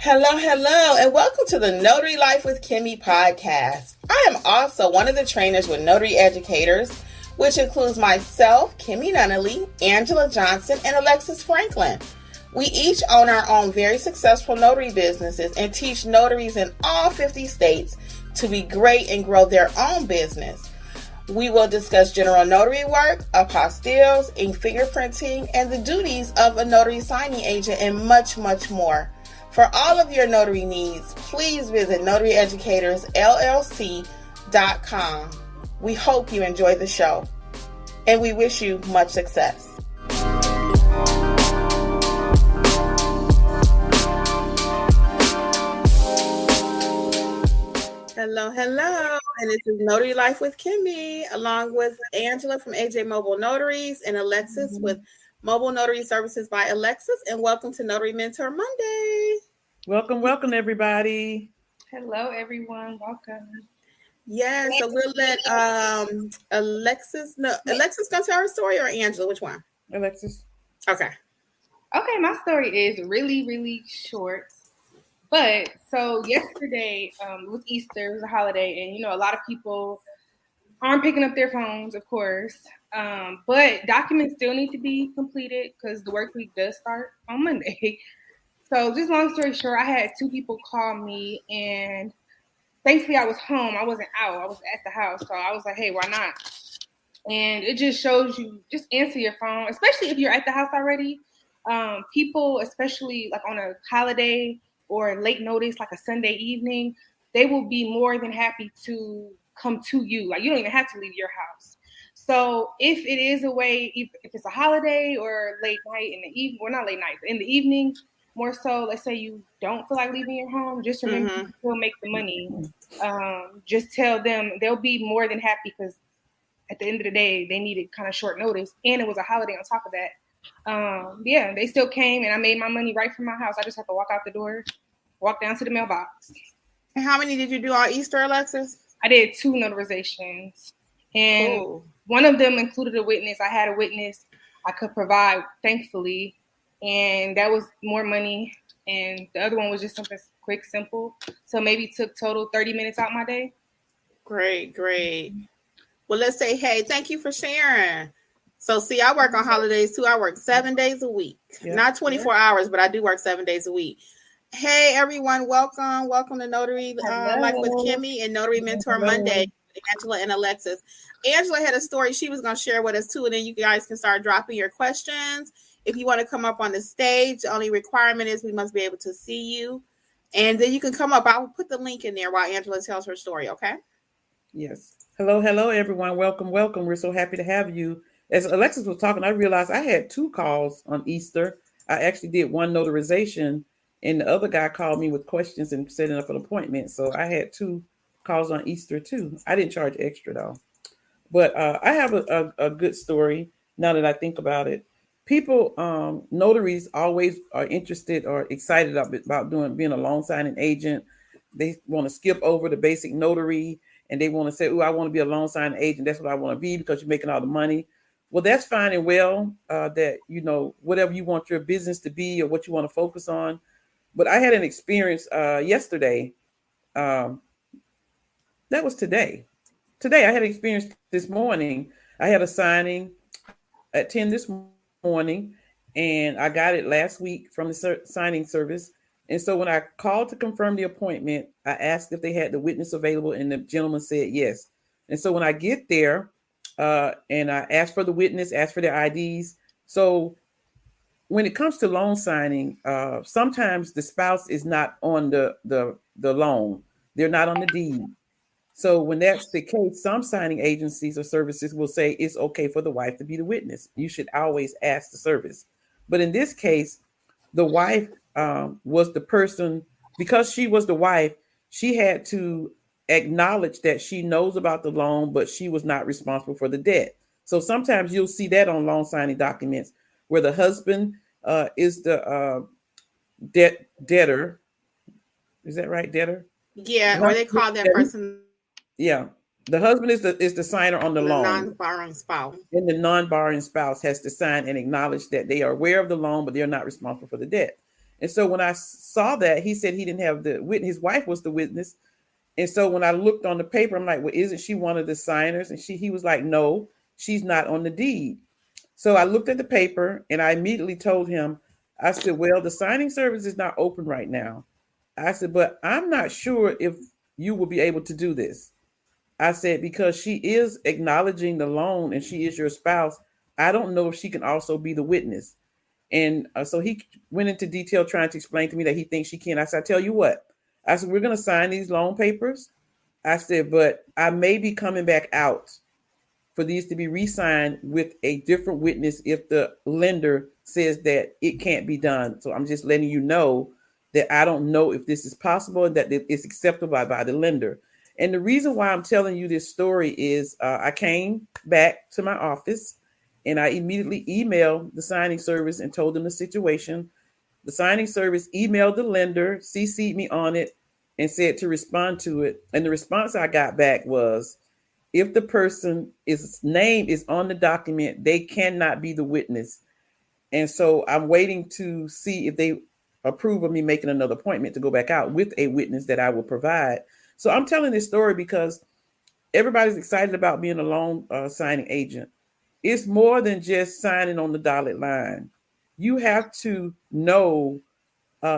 Hello, and welcome to the Notary Life with Kimmi Podcast. I am also one of the trainers with Notary Educators, which includes myself, Kimberly Nunnally, Angela Johnson, and Alexis Franklin. We each own our own very successful notary businesses and teach notaries in all 50 states to be great and grow their own business. We will discuss general notary work, apostilles, ink fingerprinting, and the duties of a notary signing agent, and much, much more. For all of your notary needs, please visit notaryeducatorsllc.com. We hope you enjoy the show, and we wish you much success. Hello, and this is Notary Life with Kimmi, along with Angela from AJ Mobile Notaries and Alexis with Mobile Notary Services by Alexis, and welcome to Notary Mentor Monday. Welcome, everybody. Hello, everyone. Welcome. Yeah, so we'll let Alexis know. Alexis gonna tell her story, or Angela? Which one? Alexis. Okay, my story is really, really short. But so yesterday was Easter, it was a holiday, and a lot of people aren't picking up their phones, of course. But documents still need to be completed because the work week does start on Monday. So just long story short, I had two people call me, and thankfully I was home. I wasn't out. I was at the house. So I was like, hey, why not? And it just shows you, just answer your phone, especially if you're at the house already. People, especially like on a holiday or late notice, like a Sunday evening, they will be more than happy to come to you. Like, you don't even have to leave your house. So if it is a way, if it's a holiday or late night in the evening, or not late night, but in the evening, more so, let's say you don't feel like leaving your home, just remember you still make the money. Just tell them, they'll be more than happy, because at the end of the day, they needed kind of short notice, and it was a holiday on top of that. They still came, and I made my money right from my house. I just have to walk out the door, walk down to the mailbox. And how many did you do on Easter, Alexis? I did 2 notarizations, and one of them included a witness. I had a witness I could provide, thankfully, and that was more money. And the other one was just something quick, simple. So maybe took total 30 minutes out my day. Great. Well, let's say, hey, thank you for sharing. So, see, I work on holidays too. I work 7 days a week, not 24 hours, but I do work 7 days a week. Hey, everyone, welcome to Notary Life with Kimmi and Notary Mentor Monday, Angela and Alexis. Angela had a story she was going to share with us too, and then you guys can start dropping your questions. If you want to come up on the stage, the only requirement is we must be able to see you. And then you can come up. I will put the link in there while Angela tells her story, okay? Yes. Hello, everyone. Welcome. We're so happy to have you. As Alexis was talking, I realized I had 2 calls on Easter. I actually did one notarization, and the other guy called me with questions and setting up an appointment. So I had 2 calls on Easter too. I didn't charge extra though. But I have a good story now that I think about it. People, notaries always are interested or excited about being a loan signing agent. They want to skip over the basic notary, and they want to say, "Oh, I want to be a loan signing agent. That's what I want to be because you're making all the money." Well, that's fine and well, that, whatever you want your business to be or what you want to focus on. But I had an experience yesterday. That was today. Today, I had an experience this morning. I had a signing at 10 this morning, and I got it last week from the signing service. And so when I called to confirm the appointment, I asked if they had the witness available, and the gentleman said yes. And so when I get there, and I asked for the witness, asked for their IDs. So when it comes to loan signing, sometimes the spouse is not on the loan. They're not on the deed. So when that's the case, some signing agencies or services will say it's okay for the wife to be the witness. You should always ask the service. But in this case, the wife was the person, because she was the wife, she had to acknowledge that she knows about the loan, but she was not responsible for the debt. So sometimes you'll see that on loan signing documents where the husband is the debtor. Is that right, debtor? Yeah, or they call that person. Yeah, the husband is the signer on the loan. Non-borrowing spouse. And the non-borrowing spouse has to sign and acknowledge that they are aware of the loan, but they're not responsible for the debt. And so when I saw that, he said he didn't have the witness. His wife was the witness. And so when I looked on the paper, I'm like, well, isn't she one of the signers? And he was like, no, she's not on the deed. So I looked at the paper and I immediately told him, I said, well, the signing service is not open right now. I said, but I'm not sure if you will be able to do this. I said, because she is acknowledging the loan and she is your spouse. I don't know if she can also be the witness. And so he went into detail trying to explain to me that he thinks she can. I said, I tell you what, I said, we're going to sign these loan papers. I said, but I may be coming back out for these to be re-signed with a different witness if the lender says that it can't be done. So I'm just letting you know that I don't know if this is possible and that it's acceptable by the lender. And the reason why I'm telling you this story is I came back to my office and I immediately emailed the signing service and told them the situation. The signing service emailed the lender, CC'd me on it, and said to respond to it. And the response I got back was, if the person's name is on the document, they cannot be the witness. And so I'm waiting to see if they approve of me making another appointment to go back out with a witness that I will provide. So I'm telling this story because everybody's excited about being a loan signing agent. It's more than just signing on the dotted line. You have to know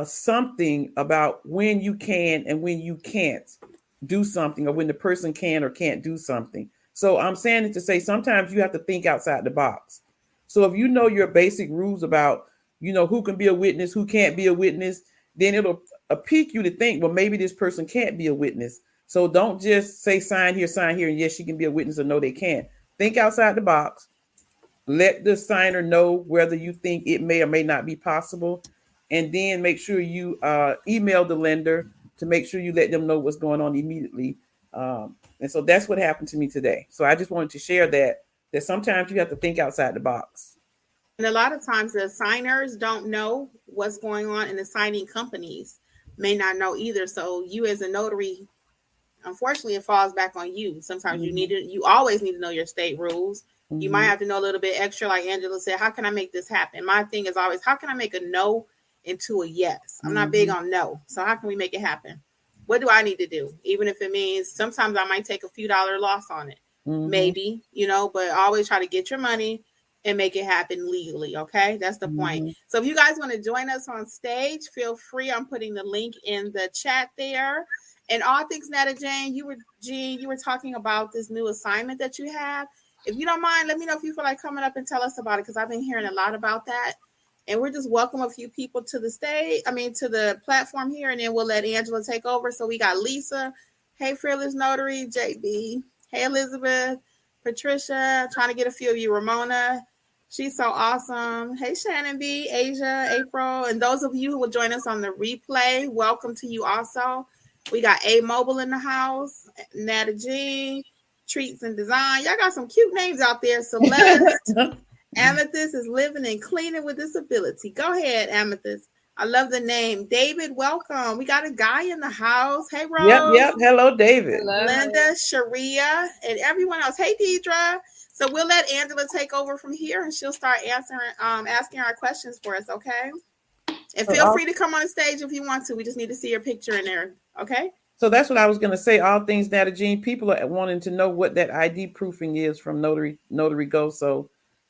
something about when you can and when you can't do something, or when the person can or can't do something. So I'm saying it to say sometimes you have to think outside the box. So if you know your basic rules about, who can be a witness, who can't be a witness, then it'll pique you to think, well, maybe this person can't be a witness. So don't just say sign here, and yes, she can be a witness, or no, they can't. Think outside the box. Let the signer know whether you think it may or may not be possible. And then make sure you email the lender to make sure you let them know what's going on immediately. And so that's what happened to me today. So I just wanted to share that sometimes you have to think outside the box. And a lot of times the signers don't know what's going on, and the signing companies may not know either. So you as a notary, unfortunately, it falls back on you. Sometimes you always need to know your state rules. You might have to know a little bit extra, like Angela said, how can I make this happen? My thing is always, how can I make a no into a yes? I'm not big on no. So how can we make it happen? What do I need to do? Even if it means sometimes I might take a few dollar loss on it, maybe, but always try to get your money and make it happen legally. Okay. That's the point. So if you guys want to join us on stage, feel free. I'm putting the link in the chat there. And all things Netta Jane, you were talking about this new assignment that you have. If you don't mind, let me know if you feel like coming up and tell us about it, because I've been hearing a lot about that. And we're just welcome a few people to the to the platform here, and then we'll let Angela take over. So we got Lisa. Hey, Fearless Notary. JB. Hey, Elizabeth. Patricia. Trying to get a few of you. Ramona. She's so awesome. Hey, Shannon B. Asia. April. And those of you who will join us on the replay, welcome to you also. We got A Mobile in the house. Nata G. Treats and Design. Y'all got some cute names out there. Celeste. Amethyst is living and cleaning with disability. Go ahead, Amethyst. I love the name. David, welcome. We got a guy in the house. Hey, Rose. Yep. Hello, David. Hello. Linda, Sharia, and everyone else. Hey, Deidre. So we'll let Angela take over from here, and she'll start asking our questions for us, okay? And feel free to come on stage if you want to. We just need to see your picture in there, okay? So that's what I was going to say. All things Nata Jean, people are wanting to know what that ID proofing is from Notary Go. So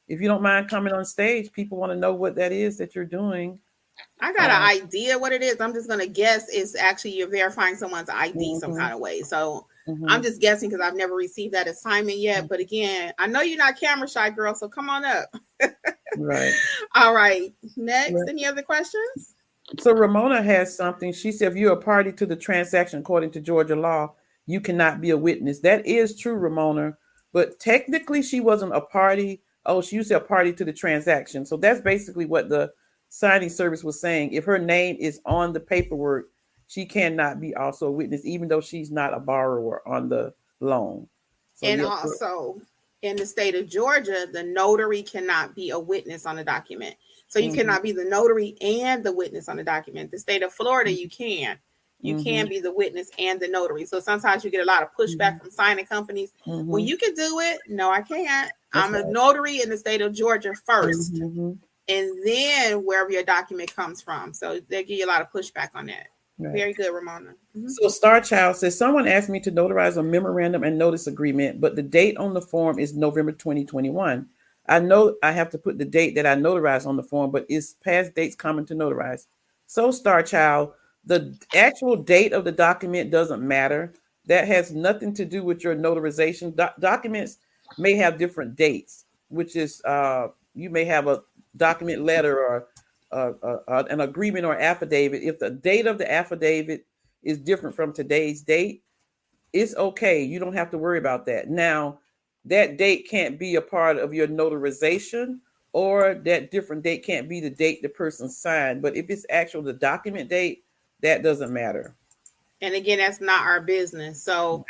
if you don't mind coming on stage, people want to know what that is that you're doing. I got an idea what it is. I'm just going to guess it's actually you're verifying someone's ID some kind of way. So I'm just guessing because I've never received that assignment yet. But again, I know you're not camera shy, girl. So come on up. Right. All right. Next, any other questions? So Ramona has something. She said, if you're a party to the transaction, according to Georgia law, you cannot be a witness. That is true, Ramona. But technically, she wasn't a party. Oh, she used to be a party to the transaction. So that's basically what the signing service was saying. If her name is on the paperwork, she cannot be also a witness, even though she's not a borrower on the loan. So and also in the state of Georgia, the notary cannot be a witness on the document. So you cannot be the notary and the witness on the document. The state of Florida, you can. You can be the witness and the notary. So sometimes you get a lot of pushback from signing companies. Well, you can do it. No, I can't. I'm a notary in the state of Georgia first. and then wherever your document comes from. So they give you a lot of pushback on that. Right. Very good, Ramona. Mm-hmm. So Star Child says, someone asked me to notarize a memorandum and notice agreement, but the date on the form is November 2021. I know I have to put the date that I notarized on the form, but is past dates common to notarize? So Star Child, the actual date of the document doesn't matter. That has nothing to do with your notarization. Documents may have different dates, which is you may have a document letter or an agreement or affidavit. If the date of the affidavit is different from today's date, it's okay. You don't have to worry about that. Now, that date can't be a part of your notarization, or that different date can't be the date the person signed. But if it's actual the document date, that doesn't matter. And again, that's not our business. So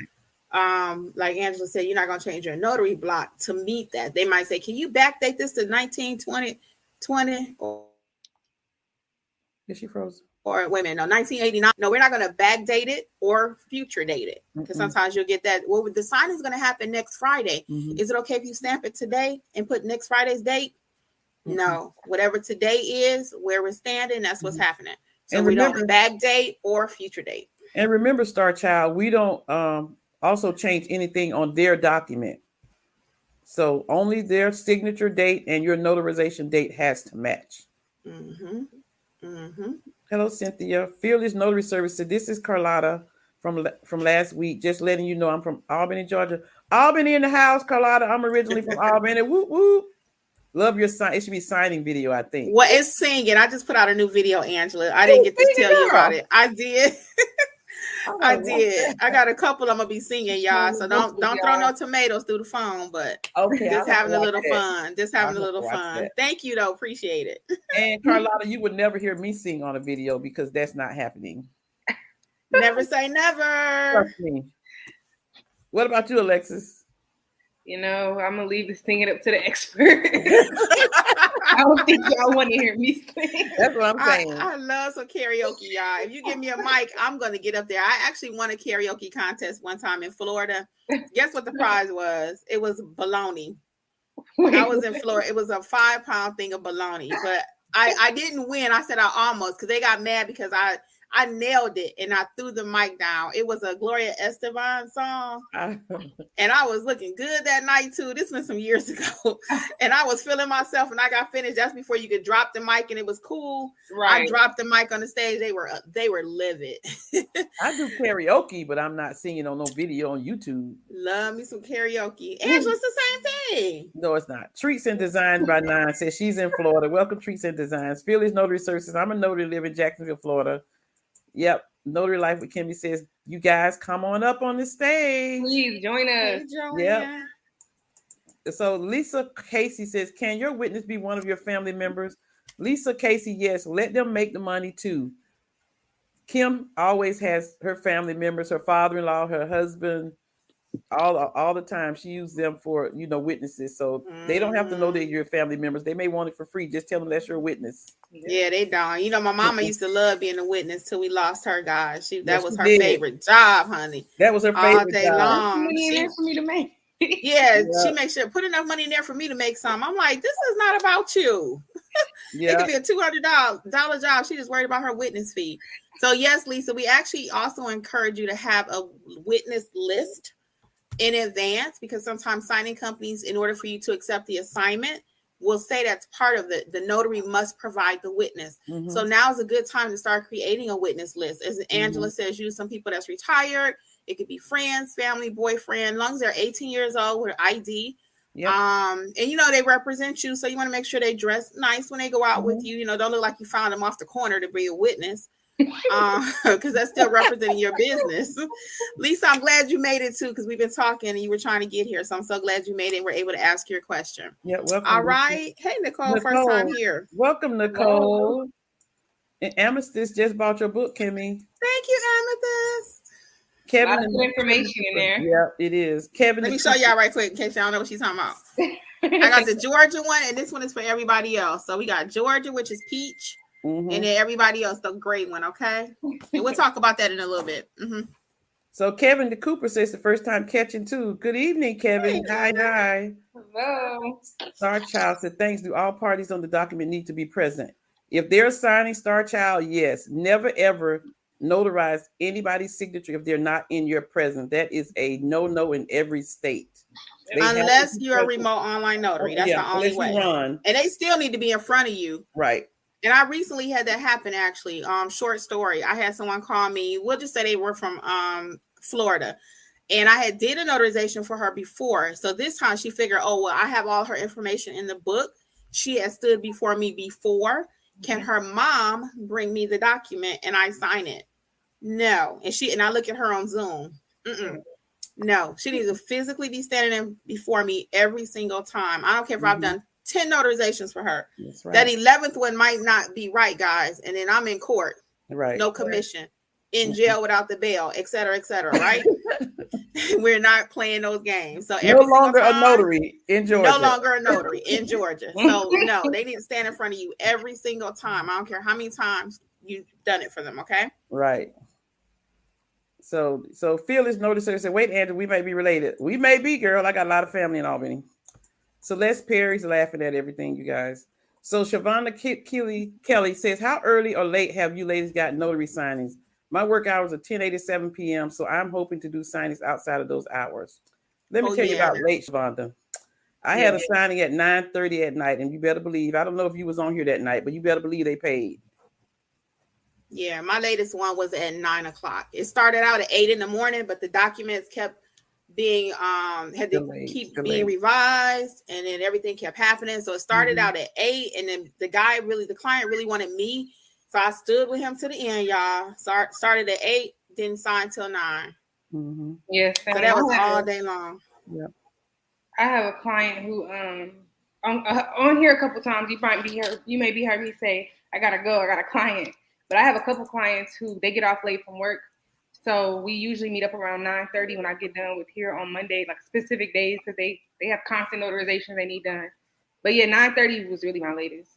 like Angela said, you're not going to change your notary block to meet that. They might say, can you backdate this to 1920 or is she frozen? Or wait a minute, no, 1989. No, we're not going to backdate it or future date it, because sometimes you'll get that. Well, the signing is going to happen next Friday. Is it okay if you stamp it today and put next Friday's date? No, whatever today is, where we're standing, that's what's happening. So and we don't backdate or future date. And remember, Star Child, we don't also change anything on their document. So only their signature date and your notarization date has to match. Hello, Cynthia. Fearless Notary Service said, this is Carlotta from last week. Just letting you know I'm from Albany, Georgia. Albany in the house, Carlotta. I'm originally from Albany. Whoop, whoop. Love your sign. It should be signing video, I think. Well, it's singing. I just put out a new video, Angela. I didn't get to tell you about it. I did. I did. I got a couple I'm gonna be singing, y'all. So don't throw no tomatoes through the phone, but just having a little fun. Just having a little fun. Thank you, though. Appreciate it. And Carlotta, you would never hear me sing on a video because that's not happening. Never say never. Trust me. What about you, Alexis? You know, I'm gonna leave the singing up to the expert. I don't think y'all want to hear me sing. That's what I'm saying. I love some karaoke, y'all. If you give me a mic, I'm gonna get up there. I actually won a karaoke contest one time in Florida. Guess what the prize was? It was bologna. I was in Florida. It was a 5-pound thing of bologna, but I didn't win. I said I almost, because they got mad because I nailed it and I threw the mic down. It was a Gloria Estefan song. And I was looking good that night too. This was some years ago. And I was feeling myself and I got finished. That's before you could drop the mic and it was cool. Right. I dropped the mic on the stage. They were livid. I do karaoke, but I'm not singing on no video on YouTube. Love me some karaoke. Angela, it's the same thing. No, it's not. Treats and Designs by Nine says she's in Florida. Welcome, Treats and Designs. Fearless Notary Services. I'm a notary, live in Jacksonville, Florida. Yep. Notary Life with Kimmy says, you guys come on up on the stage. Please join us. Yep. So Lisa Casey says, can your witness be one of your family members? Lisa Casey, yes. Let them make the money too. Kim always has her family members, her father-in-law, her husband, all the time. She uses them for, witnesses. So they don't have to know that you're family members. They may want it for free. Just tell them that's your witness. Yeah, they don't. My mama used to love being a witness till we lost her, guys. That was her favorite job, honey. That was her favorite all day job. Long. Money in there for me to make. Yeah, she makes sure put enough money in there for me to make some. I'm like, this is not about you. It could be a $200 job. She just worried about her witness fee. So yes, Lisa, we actually also encourage you to have a witness list in advance, because sometimes signing companies, in order for you to accept the assignment, will say that's part of the notary must provide the witness. So now is a good time to start creating a witness list. As Angela says, use some people that's retired. It could be friends, family, boyfriend, as long as they're 18 years old with ID. Yep. And they represent you, so you want to make sure they dress nice when they go out with you. Don't look like you found them off the corner to be a witness. Because that's still representing your business. Lisa, I'm glad you made it too, because we've been talking and you were trying to get here. So I'm so glad you made it. We're able to ask your question. Yeah, welcome. All right. Hey, Nicole, first time here. Welcome, Nicole. And Amethyst just bought your book, Kimmy. Thank you, Amethyst. Kevin, a lot of good information in there. Yeah, it is. Kevin, let me show y'all right quick in case y'all don't know what she's talking about. I got the Georgia one, and this one is for everybody else. So we got Georgia, which is peach. And then everybody else, the gray one, okay? And we'll talk about that in a little bit. So Kevin the Cooper says the first time catching too. Good evening, Kevin. Hi. Hello. Star Child said, thanks. Do all parties on the document need to be present? If they're signing Star Child, yes. Never ever notarize anybody's signature if they're not in your presence. That is a no in every state. Unless you're a remote online notary. That's the only way. And they still need to be in front of you. Right. And I recently had that happen, actually. Short story. I had someone call me. We'll just say they were from Florida. And I had did a notarization for her before. So this time she figured, oh, well, I have all her information in the book. She has stood before me before. Can her mom bring me the document and I sign it? No. And I look at her on Zoom. No. She needs to physically be standing in before me every single time. I don't care if I've done 10 notarizations for her. Right. That 11th one might not be right, guys. And then I'm in court. Right. No commission. In jail without the bail, et cetera, right? We're not playing those games. So no longer a notary in Georgia. No longer a notary in Georgia. So no, they need to stand in front of you every single time. I don't care how many times you've done it for them, okay? Right. So Fearless Noticer said, wait, Andrew, we may be related. We may be, girl. I got a lot of family in Albany. Celeste Perry's laughing at everything, you guys. So Shavonna Kelly says, how early or late have you ladies got notary signings? My work hours are 10 a.m. to 7 p.m., so I'm hoping to do signings outside of those hours. Let me tell you about late, Shavonda. I had a signing at 9:30 at night, and you better believe, I don't know if you was on here that night, but you better believe they paid. Yeah, my latest one was at 9 o'clock. It started out at 8 in the morning, but the documents kept being delayed. Being revised, and then everything kept happening. So it started out at 8, and then the client really wanted me. So I stood with him to the end, y'all. Started at 8, didn't sign till 9. Yes. So that was all day long. Yeah. I have a client who on here a couple times. You may be heard me say, I gotta go. I got a client. But I have a couple clients who they get off late from work. So we usually meet up around 9:30 when I get done with here on Monday, like specific days, because they have constant notarizations they need done. But yeah, 9:30 was really my latest.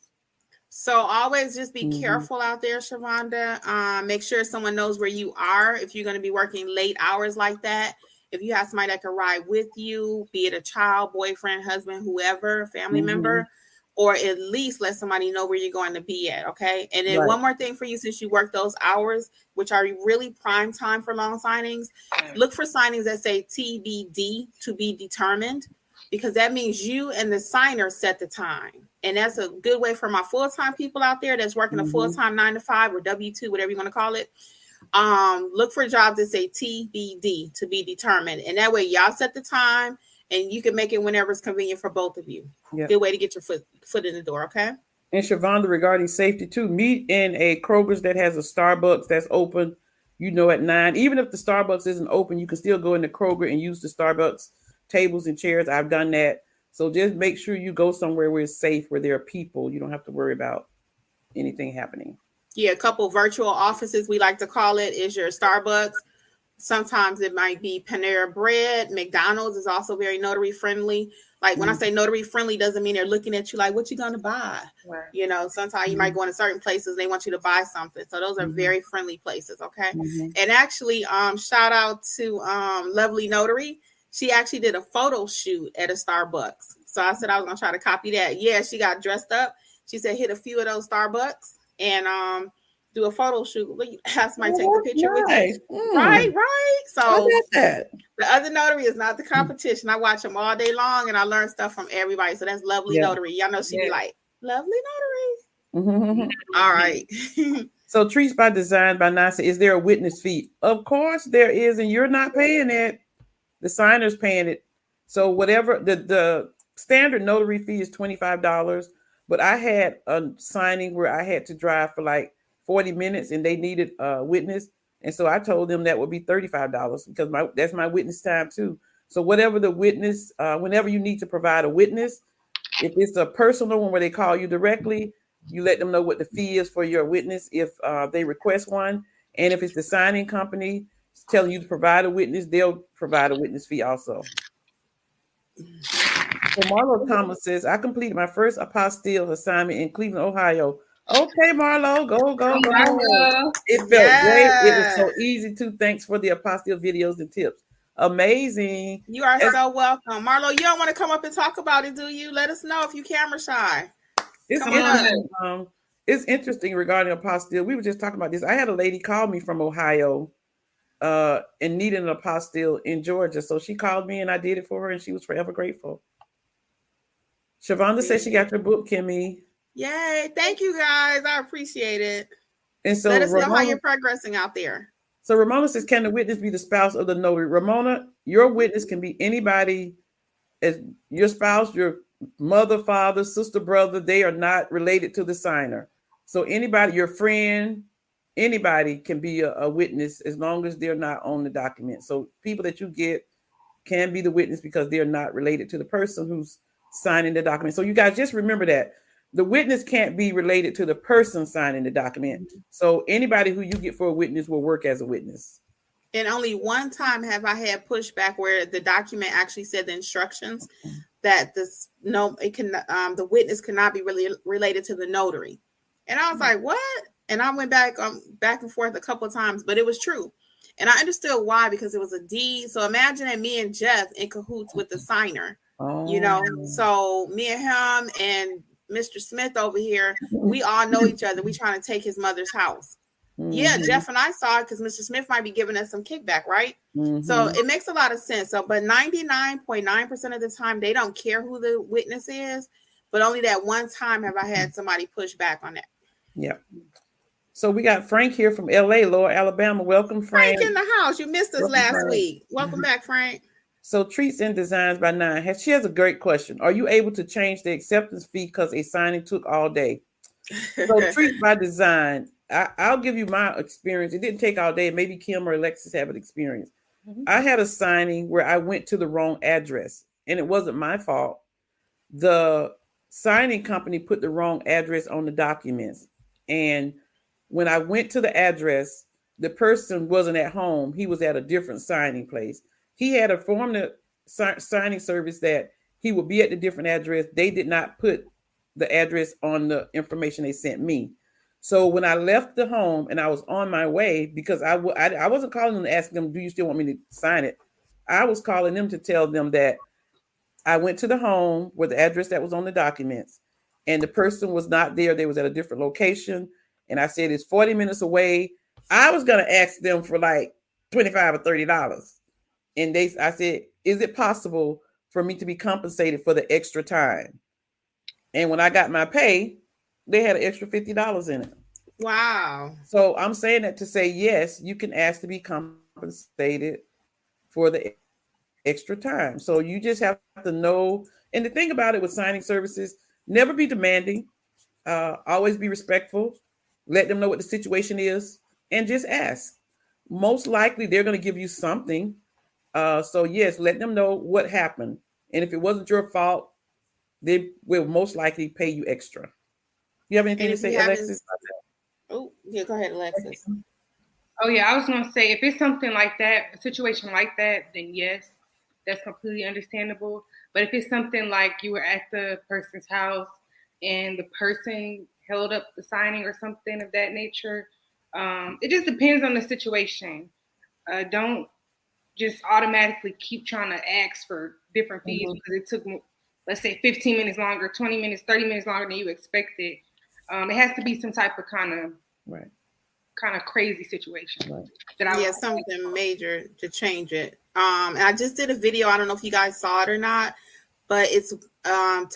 So always just be careful out there, Shavonda. Make sure someone knows where you are if you're going to be working late hours like that. If you have somebody that can ride with you, be it a child, boyfriend, husband, whoever, family member, or at least let somebody know where you're going to be at, okay? And then one more thing for you, since you work those hours, which are really prime time for loan signings, look for signings that say TBD, to be determined, because that means you and the signer set the time. And that's a good way for my full-time people out there that's working a full-time 9 to 5 or W-2, whatever you want to call it. Look for jobs that say TBD, to be determined. And that way y'all set the time and you can make it whenever it's convenient for both of you. Yep. Good way to get your foot in the door, okay? And Shavonda, regarding safety too, meet in a Kroger's that has a Starbucks that's open, at 9. Even if the Starbucks isn't open, you can still go into Kroger and use the Starbucks tables and chairs. I've done that. So just make sure you go somewhere where it's safe, where there are people. You don't have to worry about anything happening. Yeah, a couple virtual offices, we like to call it, is your Starbucks. Sometimes it might be Panera Bread. McDonald's is also very notary friendly. Like when I say notary friendly, doesn't mean they're looking at you like, what you going to buy? Right. Sometimes you might go into certain places and they want you to buy something. So those are very friendly places. Okay. And actually, shout out to Lovely Notary. She actually did a photo shoot at a Starbucks. So I said I was going to try to copy that. Yeah, she got dressed up. She said hit a few of those Starbucks and do a photo shoot. Have somebody take the picture with you. Right. So the other notary is not the competition. I watch them all day long and I learn stuff from everybody. So that's Lovely Notary. Y'all know she be like, Lovely Notary. All right. So Treats by Design by Nasa, is there a witness fee? Of course there is, and you're not paying it. The signer's paying it. So whatever the standard notary fee is $25, but I had a signing where I had to drive for like 40 minutes and they needed a witness. And so I told them that would be $35 because that's my witness time too. So whatever the witness, whenever you need to provide a witness, if it's a personal one where they call you directly, you let them know what the fee is for your witness if they request one. And if it's the signing company telling you to provide a witness, they'll provide a witness fee also. So Marlo Thomas says, I completed my first apostille assignment in Cleveland, Ohio Okay, Marlo, go. Marlo. It felt great. It was so easy too. Thanks for the apostille videos and tips. Amazing. You are so welcome. Marlo, you don't want to come up and talk about it, do you? Let us know if you camera shy. It's interesting. It's interesting regarding apostille. We were just talking about this. I had a lady call me from Ohio and needed an apostille in Georgia. So she called me and I did it for her and she was forever grateful. Shavonda says she got your book, Kimmi. Yay. Thank you guys. I appreciate it. And so let us know how you're progressing out there. So Ramona says, can the witness be the spouse of the notary? Ramona, your witness can be anybody as your spouse, your mother, father, sister, brother. They are not related to the signer. So anybody, your friend, anybody can be a witness as long as they're not on the document. So people that you get can be the witness because they're not related to the person who's signing the document. So you guys just remember that. The witness can't be related to the person signing the document. So anybody who you get for a witness will work as a witness. And only one time have I had pushback where the document actually said the instructions that the witness cannot be really related to the notary. And I was like, what? And I went back and forth a couple of times, but it was true. And I understood why, because it was a deed. So imagine that me and Jeff in cahoots with the signer, so me and him and Mr. Smith over here, we all know each other. We trying to take his mother's house. Yeah, Jeff and I saw it because Mr. Smith might be giving us some kickback, right? So it makes a lot of sense. So, but 99.9% of the time, they don't care who the witness is. But only that one time have I had somebody push back on that. Yeah. So we got Frank here from LA, Lower Alabama. Welcome, Frank. Frank in the house. You missed us last week. Welcome back, Frank. So Treats and Designs by 9. She has a great question. Are you able to change the acceptance fee because a signing took all day? So Treats by Design, I'll give you my experience. It didn't take all day. Maybe Kim or Alexis have an experience. I had a signing where I went to the wrong address, and it wasn't my fault. The signing company put the wrong address on the documents. And when I went to the address, the person wasn't at home. He was at a different signing place. He had informed the signing service that he would be at the different address. They did not put the address on the information they sent me. So when I left the home and I was on my way, because I wasn't calling them to ask them, do you still want me to sign it? I was calling them to tell them that I went to the home with the address that was on the documents and the person was not there. They was at a different location. And I said, it's 40 minutes away. I was going to ask them for like $25 or $30. And I said, is it possible for me to be compensated for the extra time? And when I got my pay, they had an extra $50 in it. Wow. So I'm saying that to say, yes, you can ask to be compensated for the extra time. So you just have to know. And the thing about it with signing services, never be demanding, always be respectful, let them know what the situation is, and just ask. Most likely they're going to give you something. So yes, let them know what happened. And if it wasn't your fault, they will most likely pay you extra. You have anything to say, Alexis? Oh, yeah, go ahead, Alexis. Oh, yeah, I was going to say, if it's something like that, a situation like that, then yes, that's completely understandable. But if it's something like you were at the person's house and the person held up the signing or something of that nature, it just depends on the situation. Don't just automatically keep trying to ask for different fees because it took, let's say, 15 minutes longer, 20 minutes, 30 minutes longer than you expected. It has to be some type of kind of crazy situation. Right. Something major to change it. And I just did a video. I don't know if you guys saw it or not, but it's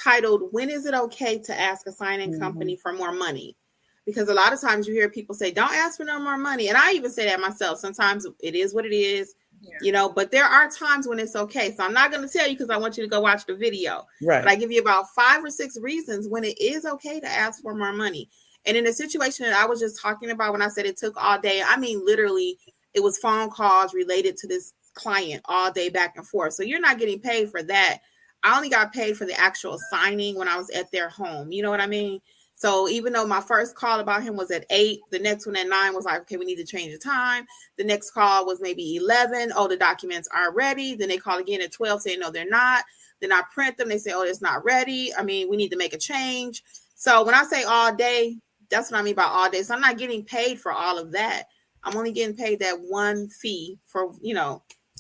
titled, "When is it okay to ask a signing company for more money?" Because a lot of times you hear people say, don't ask for no more money. And I even say that myself. Sometimes it is what it is. But there are times when it's okay. So I'm not going to tell you because I want you to go watch the video. Right. But I give you about 5 or 6 reasons when it is okay to ask for more money. And in the situation that I was just talking about when I said it took all day, I mean, literally, it was phone calls related to this client all day back and forth. So you're not getting paid for that. I only got paid for the actual signing when I was at their home. You know what I mean? So even though my first call about him was at 8, the next one at 9 was like, okay, we need to change the time. The next call was maybe 11. Oh, the documents are ready. Then they call again at 12 saying, no, they're not. Then I print them. They say, oh, it's not ready. I mean, we need to make a change. So when I say all day, That's what I mean by all day. So I'm not getting paid for all of that. I'm only getting paid that one fee for,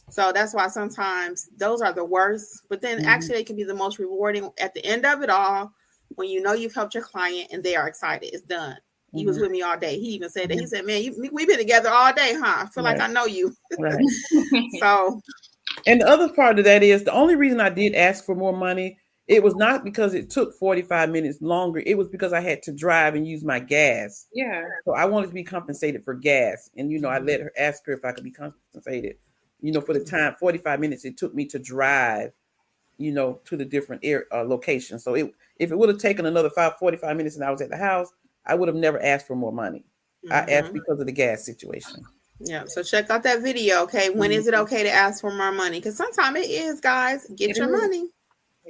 so that's why sometimes those are the worst, but then actually they can be the most rewarding at the end of it all, when you know you've helped your client and they are excited. It's done. He was with me all day. He even said that. He said, man, we've been together all day, huh? I feel like I know you. Right. So. And the other part of that is the only reason I did ask for more money, it was not because it took 45 minutes longer. It was because I had to drive and use my gas. Yeah. So I wanted to be compensated for gas. And, I let her ask her if I could be compensated, for the time, 45 minutes it took me to drive, to the different locations. So if it would have taken another 45 minutes and I was at the house, I would have never asked for more money. I asked because of the gas situation. Yeah, so check out that video, okay? When is it okay to ask for more money? Because sometimes it is, guys. Get your money.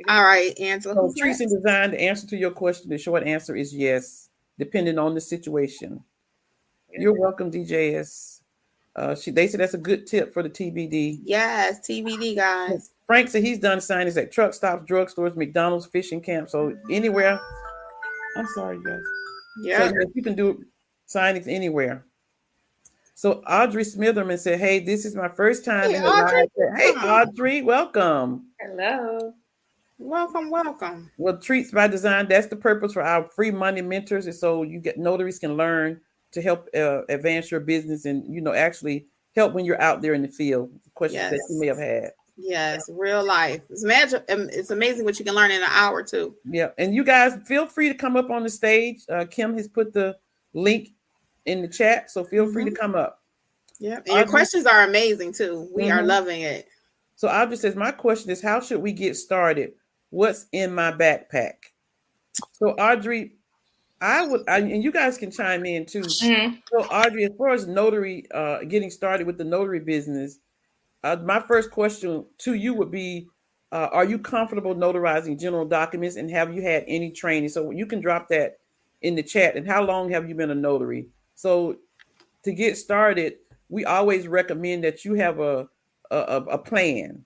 All right, Angela. So Treats and Design, the answer to your question, the short answer is yes, depending on the situation. You're welcome, DJS. They said that's a good tip for the TBD. Yes, TBD, guys. Frank said he's done signings at truck stops, drugstores, McDonald's, fishing camps. So anywhere. I'm sorry, you guys. Yeah. So you can do signings anywhere. So Audrey Smitherman said, hey, this is my first time in the live. Hey, Audrey, welcome. Hello. Welcome. Well, Treats by Design, that's the purpose for our free money mentors. And so notaries can learn to help advance your business and, actually help when you're out there in the field. Questions that you may have had. Yes, real life. It's amazing what you can learn in an hour too. Yeah. And you guys feel free to come up on the stage. Kim has put the link in the chat, so feel free to come up. Yeah, and your questions are amazing too. We are loving it. So Audrey says, my question is, how should we get started? What's in my backpack? So Audrey, and you guys can chime in too. So Audrey, as far as notary, getting started with the notary business, my first question to you would be, are you comfortable notarizing general documents, and have you had any training? So you can drop that in the chat. And how long have you been a notary? So to get started, we always recommend that you have a plan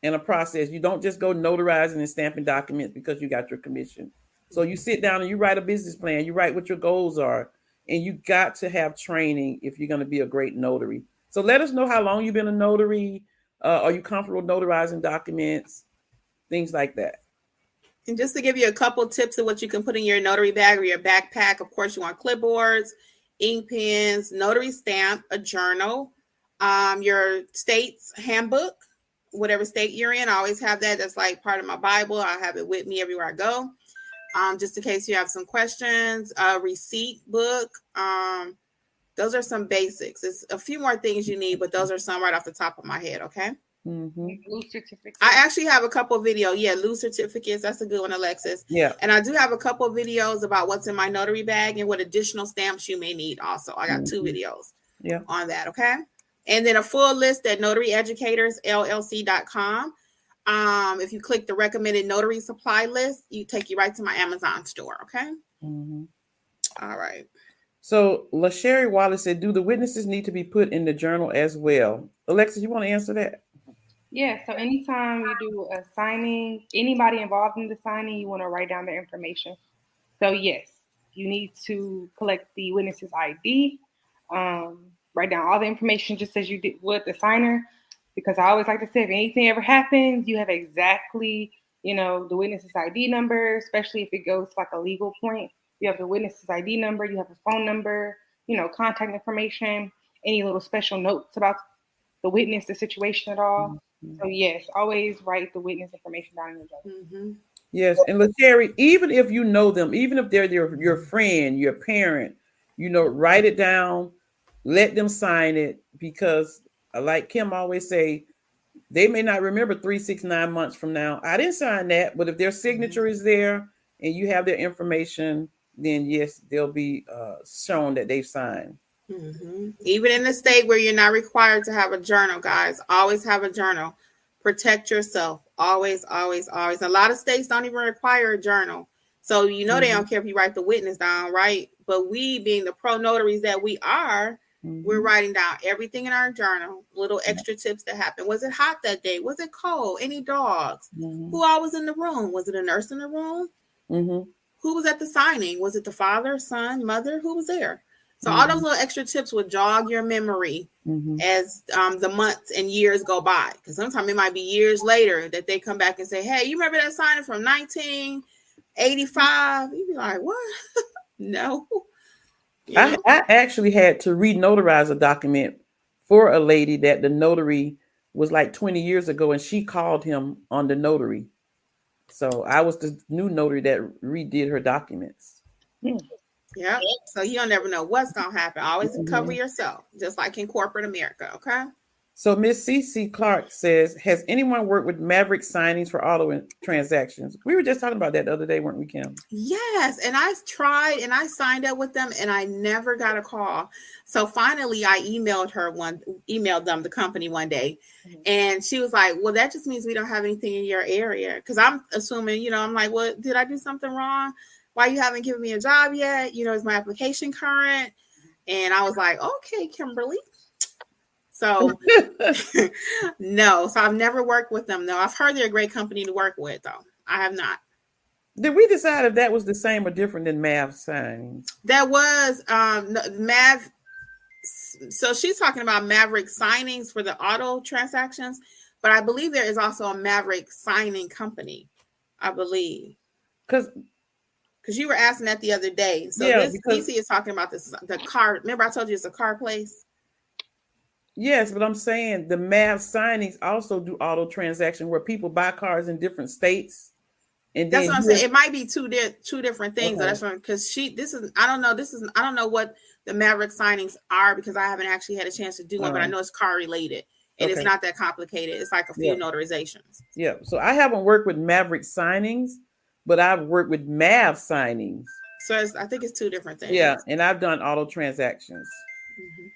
and a process. You don't just go notarizing and stamping documents because you got your commission. So you sit down and you write a business plan. You write what your goals are, and you got to have training if you're going to be a great notary. So let us know how long you've been a notary. Are you comfortable notarizing documents? Things like that. And just to give you a couple tips of what you can put in your notary bag or your backpack, of course, you want clipboards, ink pens, notary stamp, a journal, your state's handbook, whatever state you're in. I always have that. That's like part of my Bible. I have it with me everywhere I go. Just in case you have some questions, receipt book. Those are some basics. It's a few more things you need, but those are some right off the top of my head. Okay. Loose certificates. I actually have a couple of videos. Yeah, loose certificates. That's a good one, Alexis. Yeah. And I do have a couple of videos about what's in my notary bag and what additional stamps you may need also. I got 2 videos on that. Okay. And then a full list at notaryeducatorsllc.com. If you click the recommended notary supply list, take you right to my Amazon store. Okay. All right. So LaSherry Wallace said, do the witnesses need to be put in the journal as well? Alexis, you want to answer that? Yeah, so anytime you do a signing, anybody involved in the signing, you want to write down their information. So yes, you need to collect the witness's ID, write down all the information just as you did with the signer, because I always like to say, if anything ever happens, you have exactly, the witness's ID number, especially if it goes like a legal point. You have the witness's ID number, you have a phone number, contact information, any little special notes about the witness, the situation at all. So yes, always write the witness information down in your journal. Yes, and LaSherry, even if you know them, even if they're your friend, your parent, write it down, let them sign it, because like Kim always say, they may not remember 3, 6, 9 months from now. I didn't sign that, but if their signature is there and you have their information, then yes, they'll be shown that they've signed. Even in the state where you're not required to have a journal, guys, always have a journal. Protect yourself. Always, always, always. A lot of states don't even require a journal. So, they don't care if you write the witness down, right? But we, being the pro notaries that we are, we're writing down everything in our journal, little extra tips that happen. Was it hot that day? Was it cold? Any dogs? Who all was in the room? Was it a nurse in the room? Who who was at the signing? Was it the father, son, mother? Who was there? So all those little extra tips would jog your memory as the months and years go by. Because sometimes it might be years later that they come back and say, hey, you remember that signing from 1985? You'd be like, what? No. I actually had to re-notarize a document for a lady that the notary was like 20 years ago, and she called him on the notary. So I was the new notary that redid her documents. Yeah. So you don't never know what's going to happen. Always cover yourself, just like in corporate America. Okay. So Miss CC Clark says, has anyone worked with Maverick signings for auto transactions? We were just talking about that the other day, weren't we, Kim? Yes. And I tried and I signed up with them and I never got a call. So finally I emailed them, the company one day. And she was like, well, that just means we don't have anything in your area. Cause I'm assuming, I'm like, well, did I do something wrong? Why you haven't given me a job yet? Is my application current? And I was like, okay, Kimberly. So no, so I've never worked with them though. I've heard they're a great company to work with though. I have not. Did we decide if that was the same or different than Mav signings? That was Mav. So she's talking about Maverick signings for the auto transactions, but I believe there is also a Maverick signing company. I believe because you were asking that the other day. So yeah, this PC is talking about the car. Remember I told you it's a car place. Yes, but I'm saying the Mav signings also do auto transaction where people buy cars in different states. And that's what I'm saying. It might be two different things. Okay. That's because I don't know what the Maverick signings are because I haven't actually had a chance to do one, but I know it's car related and it's not that complicated. It's like a few notarizations. Yeah. So I haven't worked with Maverick signings, but I've worked with Mav signings. So I think it's two different things. Yeah. And I've done auto transactions. Mm-hmm.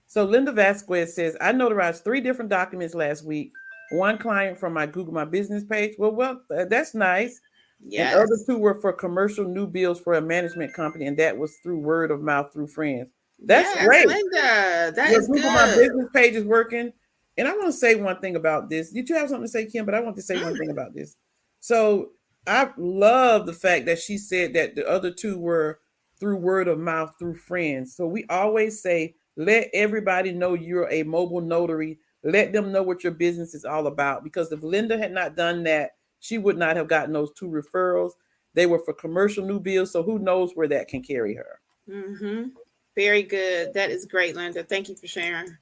So Linda Vasquez says, I notarized 3 different documents last week. One client from my Google My Business page. Well, that's nice. Yes. And other 2 were for commercial new bills for a management company, and that was through word of mouth through friends. That's great. Linda, that is Google good. My Business page is working. And I want to say one thing about this. Did you have something to say, Kim? But I want to say one thing about this. So I love the fact that she said that the other 2 were through word of mouth through friends. So we always say, let everybody know you're a mobile notary. Let them know what your business is all about. Because if Linda had not done that, she would not have gotten those 2 referrals. They were for commercial new bills. So who knows where that can carry her. Mm-hmm. Very good. That is great, Linda. Thank you for sharing.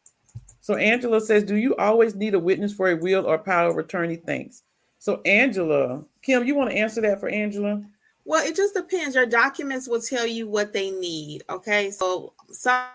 So Angela says, do you always need a witness for a will or power of attorney? Thanks. So Angela, Kim, you want to answer that for Angela? Well, it just depends. Your documents will tell you what they need. Okay. So some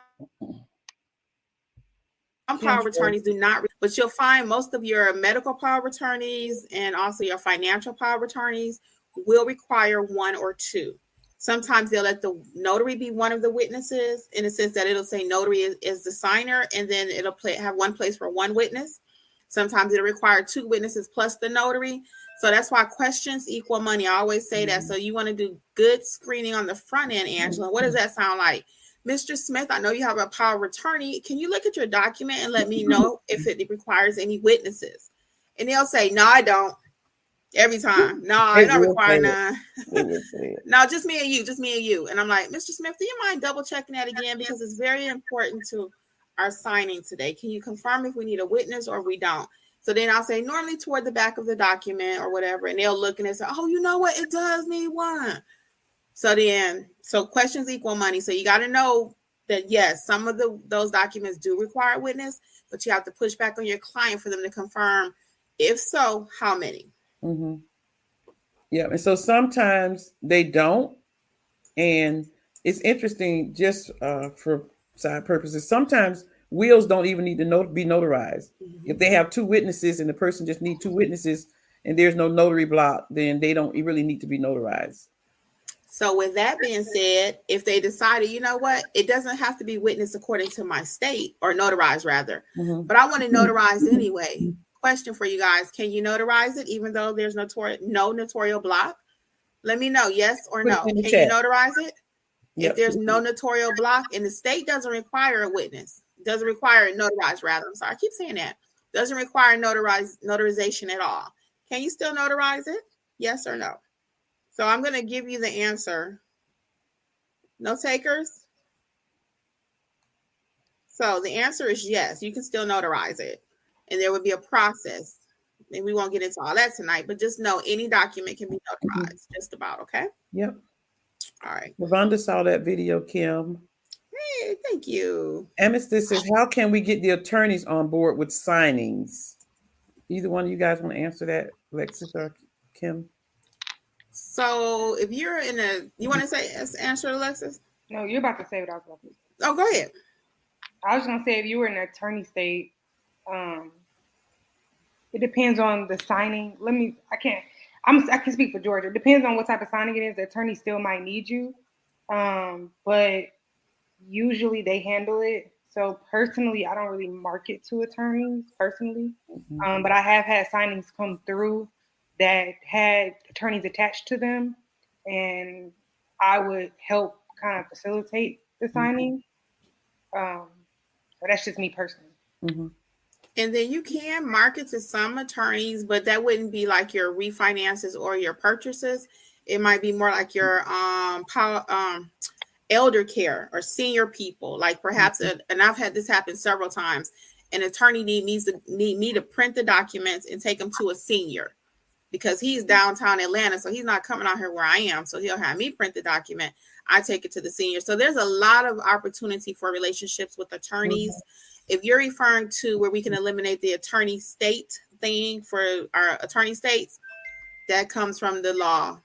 power of attorneys do not, but you'll find most of your medical power of attorneys and also your financial power of attorneys will require 1 or 2. Sometimes they'll let the notary be one of the witnesses in the sense that it'll say notary is the signer, and then it'll have one place for 1 witness. Sometimes it'll require 2 witnesses plus the notary. So that's why questions equal money. I always say that. So you want to do good screening on the front end, Angela. What does that sound like? Mr. Smith, I know you have a power of attorney. Can you look at your document and let me know if it requires any witnesses? And they'll say, no, I don't. Every time. No, I don't require none. No, just me and you. And I'm like, Mr. Smith, do you mind double checking that again? Because it's very important to our signing today. Can you confirm if we need a witness or we don't? So then I'll say normally toward the back of the document or whatever. And they'll look and they say, oh, you know what? It does need one. So questions equal money. So you got to know that, yes, some of those documents do require a witness, but you have to push back on your client for them to confirm. If so, how many? Mm-hmm. Yeah. And so sometimes they don't. And it's interesting just for side purposes. Sometimes wills don't even need to be notarized. Mm-hmm. If they have 2 witnesses and the person just needs 2 witnesses and there's no notary block, then they don't really need to be notarized. So with that being said, if they decided, you know what, it doesn't have to be witnessed according to my state or notarized rather, but I want to notarize anyway. Question for you guys. Can you notarize it even though there's no notarial block? Let me know. Yes or no. Can you notarize it? Yep. If there's no notarial block and the state doesn't require a witness, doesn't require it notarized rather. I'm sorry. I keep saying that. Doesn't require notarization at all. Can you still notarize it? Yes or no? So I'm going to give you the answer. No takers? So the answer is yes. You can still notarize it. And there would be a process. And we won't get into all that tonight, but just know any document can be notarized. Just about, okay? Yep. All right. Lavonda saw that video, Kim. Hey, thank you. Amethyst says, how can we get the attorneys on board with signings? Either one of you guys want to answer that, Alexis or Kim? So if you're in you want to answer, Alexis? No, you're about to say what I was about to say. Oh, go ahead. I was going to say, if you were in an attorney state, it depends on the signing. I can speak for Georgia. It depends on what type of signing it is. The attorney still might need you. But usually they handle it. So personally, I don't really market to attorneys personally. But I have had signings come through that had attorneys attached to them, and I would help kind of facilitate the signing. So that's just me personally. Mm-hmm. And then you can market to some attorneys, but that wouldn't be like your refinances or your purchases. It might be more like your elder care or senior people. Like perhaps, and I've had this happen several times. An attorney needs me to print the documents and take them to a senior because he's downtown Atlanta, so he's not coming out here where I am. So he'll have me print the document. I take it to the senior. So there's a lot of opportunity for relationships with attorneys. If you're referring to where we can eliminate the attorney state thing for our attorney states, that comes from the law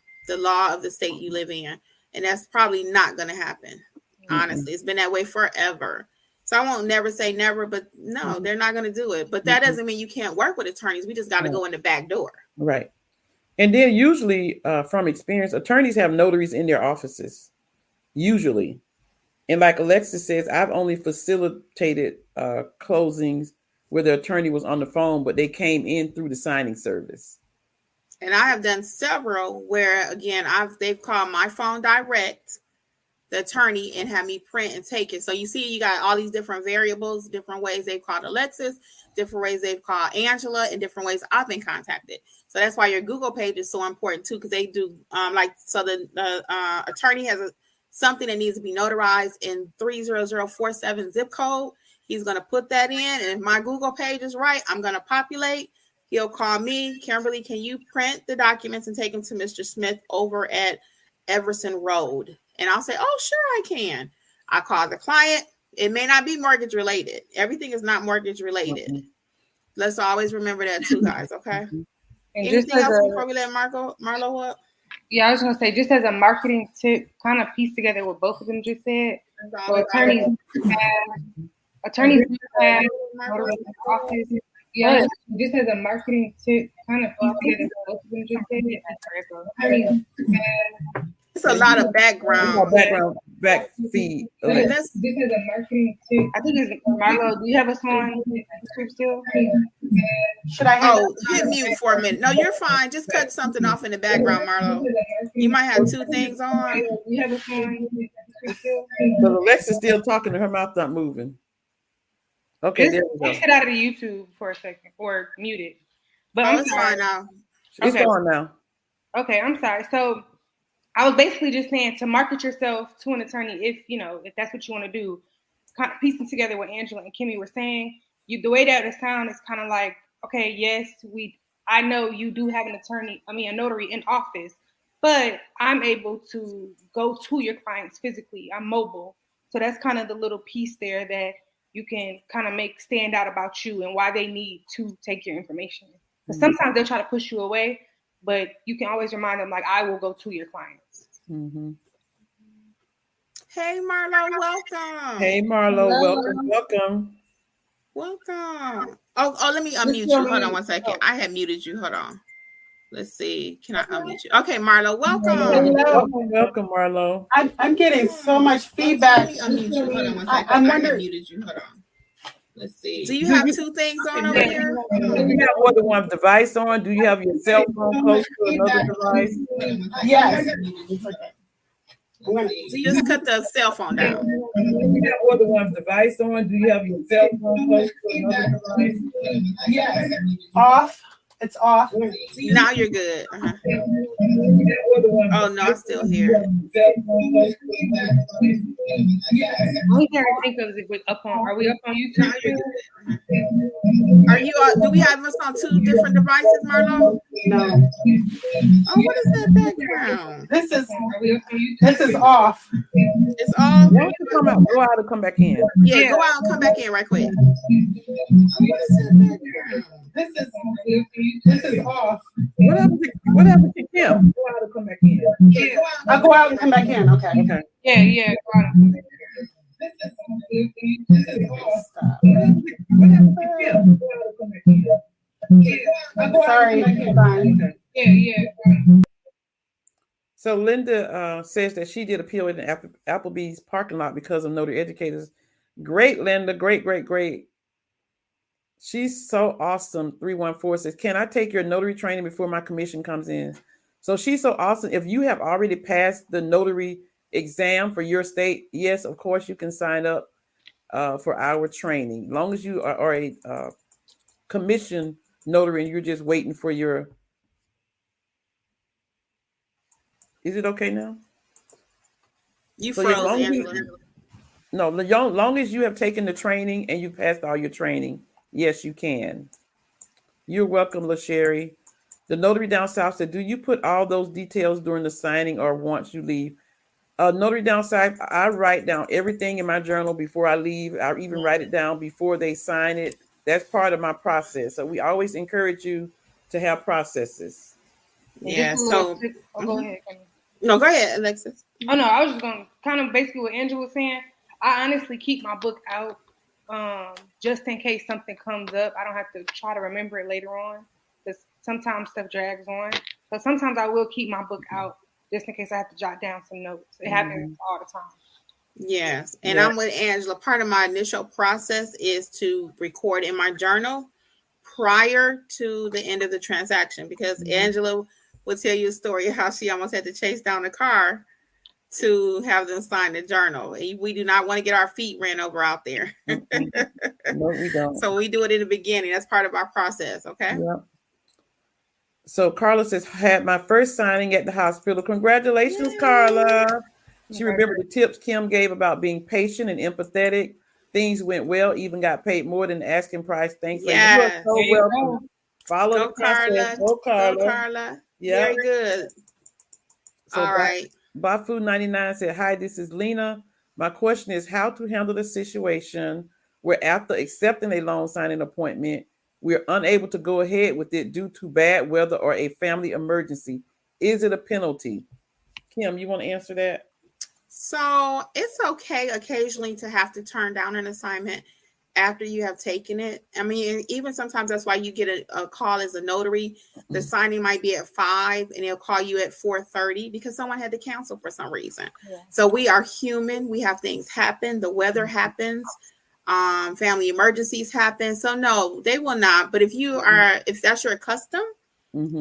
of the state you live in. And that's probably not going to happen. Honestly, it's been that way forever. So I won't never say never, but no, they're not going to do it. But that doesn't mean you can't work with attorneys. We just got to go in the back door. Right. And then usually from experience, attorneys have notaries in their offices, usually. And like Alexis says, I've only facilitated closings where the attorney was on the phone, but they came in through the signing service. And I have done several where, again, they've called my phone direct, the attorney, and have me print and take it. So you see, you got all these different variables, different ways they've called Alexis, different ways they've called Angela, and different ways I've been contacted. So that's why your Google page is so important too, because they do the attorney has something that needs to be notarized in 30047 zip code. He's going to put that in, and if my Google page is right, I'm going to populate. He'll call me, Kimberly, can you print the documents and take them to Mr. Smith over at Everson Road? And I'll say, oh, sure, I can. I call the client. It may not be mortgage related. Everything is not mortgage related. Mm-hmm. Let's always remember that too, guys, okay? And anything else before we let Marlo up? Yeah, I was going to say, just as a marketing tip, kind of piece together what both of them just said. So attorneys have office. Yeah, just as a marketing tip, kind of piece together what both of them just said. It's a lot of background back feed. Just as a marketing tip, I think it's Marlo. Do you have us on still? Should I hit mute for a minute? No, you're fine. Just cut something off in the background, Marlo. You might have two things on. You have us on. But Alexa's still talking and her mouth not moving. Okay, there we go. Exit out of the YouTube for a second or mute it. But it's fine now. It's on now. Okay, I'm sorry. So I was basically just saying to market yourself to an attorney if that's what you want to do. Kind of piecing together what Angela and Kimmi were saying. The way that it sounds is kind of like, okay, yes, I know you do have a notary in office, but I'm able to go to your clients physically. I'm mobile. So that's kind of the little piece there that you can kind of make stand out about you and why they need to take your information. Because sometimes they'll try to push you away, but you can always remind them, like, I will go to your clients. Mm-hmm. Hey, Marlo, welcome. Hey, Marlo, welcome. Welcome. Oh, let me unmute you. Hold on one second. I had muted you. Hold on. Let's see. Can I unmute you? Okay, Marlo, welcome. Hello. Welcome, Marlo. I'm getting so much feedback. Let me unmute you. Hold on one second. I had muted you. Hold on. Let's see. Do you have two things on over here? Do you have more than one device on? Do you have your cell phone close to another device? Yes. So you just cut the cell phone down. Do you have more than one device on? Do you have your cell phone close to another device? Yes. Off. It's off. Now you're good. Uh-huh. Oh no, I'm still here. Only thing I think of is if we're up on. Are we up on YouTube? Are you? Do we have us on 2 different devices, Marlo? No. Oh, what is that background? This is off. It's off. Why don't you come out, go out and come back in? Yeah, go out and come back in right quick. Oh, what is that background? This is off. What happened to Kim? Go out and come back in. Yeah, go out. I'll go out and come back in. Okay. Okay. Yeah. Go on. This is off. What happened to Kim? Go out and come back in. Sorry. Fine. Yeah. So Linda says that she did appeal in the Applebee's parking lot because of notary educators. Great, Linda. Great. She's so awesome. 314 says, can I take your notary training before my commission comes in? So she's so awesome. If you have already passed the notary exam for your state, yes, of course, you can sign up for our training. As long as you are a commission notary and you're just waiting for your... Is it okay now? You So froze, long as Angela. No, long as you have taken the training and you passed all your training, yes, you can. You're welcome, LaSherry. The notary down south said, do you put all those details during the signing or once you leave? Notary down south, I write down everything in my journal before I leave. I even write it down before they sign it. That's part of my process. So we always encourage you to have processes. Yeah, so... Go ahead. No, go ahead, Alexis. Oh, no, I was just going to kind of basically what Angela was saying. I honestly keep my book out just in case something comes up. I don't have to try to remember it later on because sometimes stuff drags on. So sometimes I will keep my book out just in case I have to jot down some notes. It happens all the time. Yes, and I'm with Angela. Part of my initial process is to record in my journal prior to the end of the transaction because Angela will tell you a story of how she almost had to chase down a car to have them sign the journal. We do not want to get our feet ran over out there. No, we don't. So we do it in the beginning. That's part of our process. Okay. Yep. So Carla says, had my first signing at the hospital. Congratulations, Yay. Carla. She remembered the tips Kim gave about being patient and empathetic. Things went well, even got paid more than the asking price. Thanks. Yes. You are so welcome. Follow the process. Go, Carla. Yeah. Very good. So all right. Bafu99 said, hi, this is Lena. My question is how to handle the situation where after accepting a loan signing appointment, we're unable to go ahead with it due to bad weather or a family emergency. Is it a penalty? Kim, you want to answer that? So it's okay occasionally to have to turn down an assignment after you have taken it. I mean, even sometimes that's why you get a call as a notary. The signing might be at 5 and they'll call you at 4:30 because someone had to cancel for some reason. Yeah. So we are human. We have things happen. The weather happens. Family emergencies happen. So no, they will not. But if that's your custom,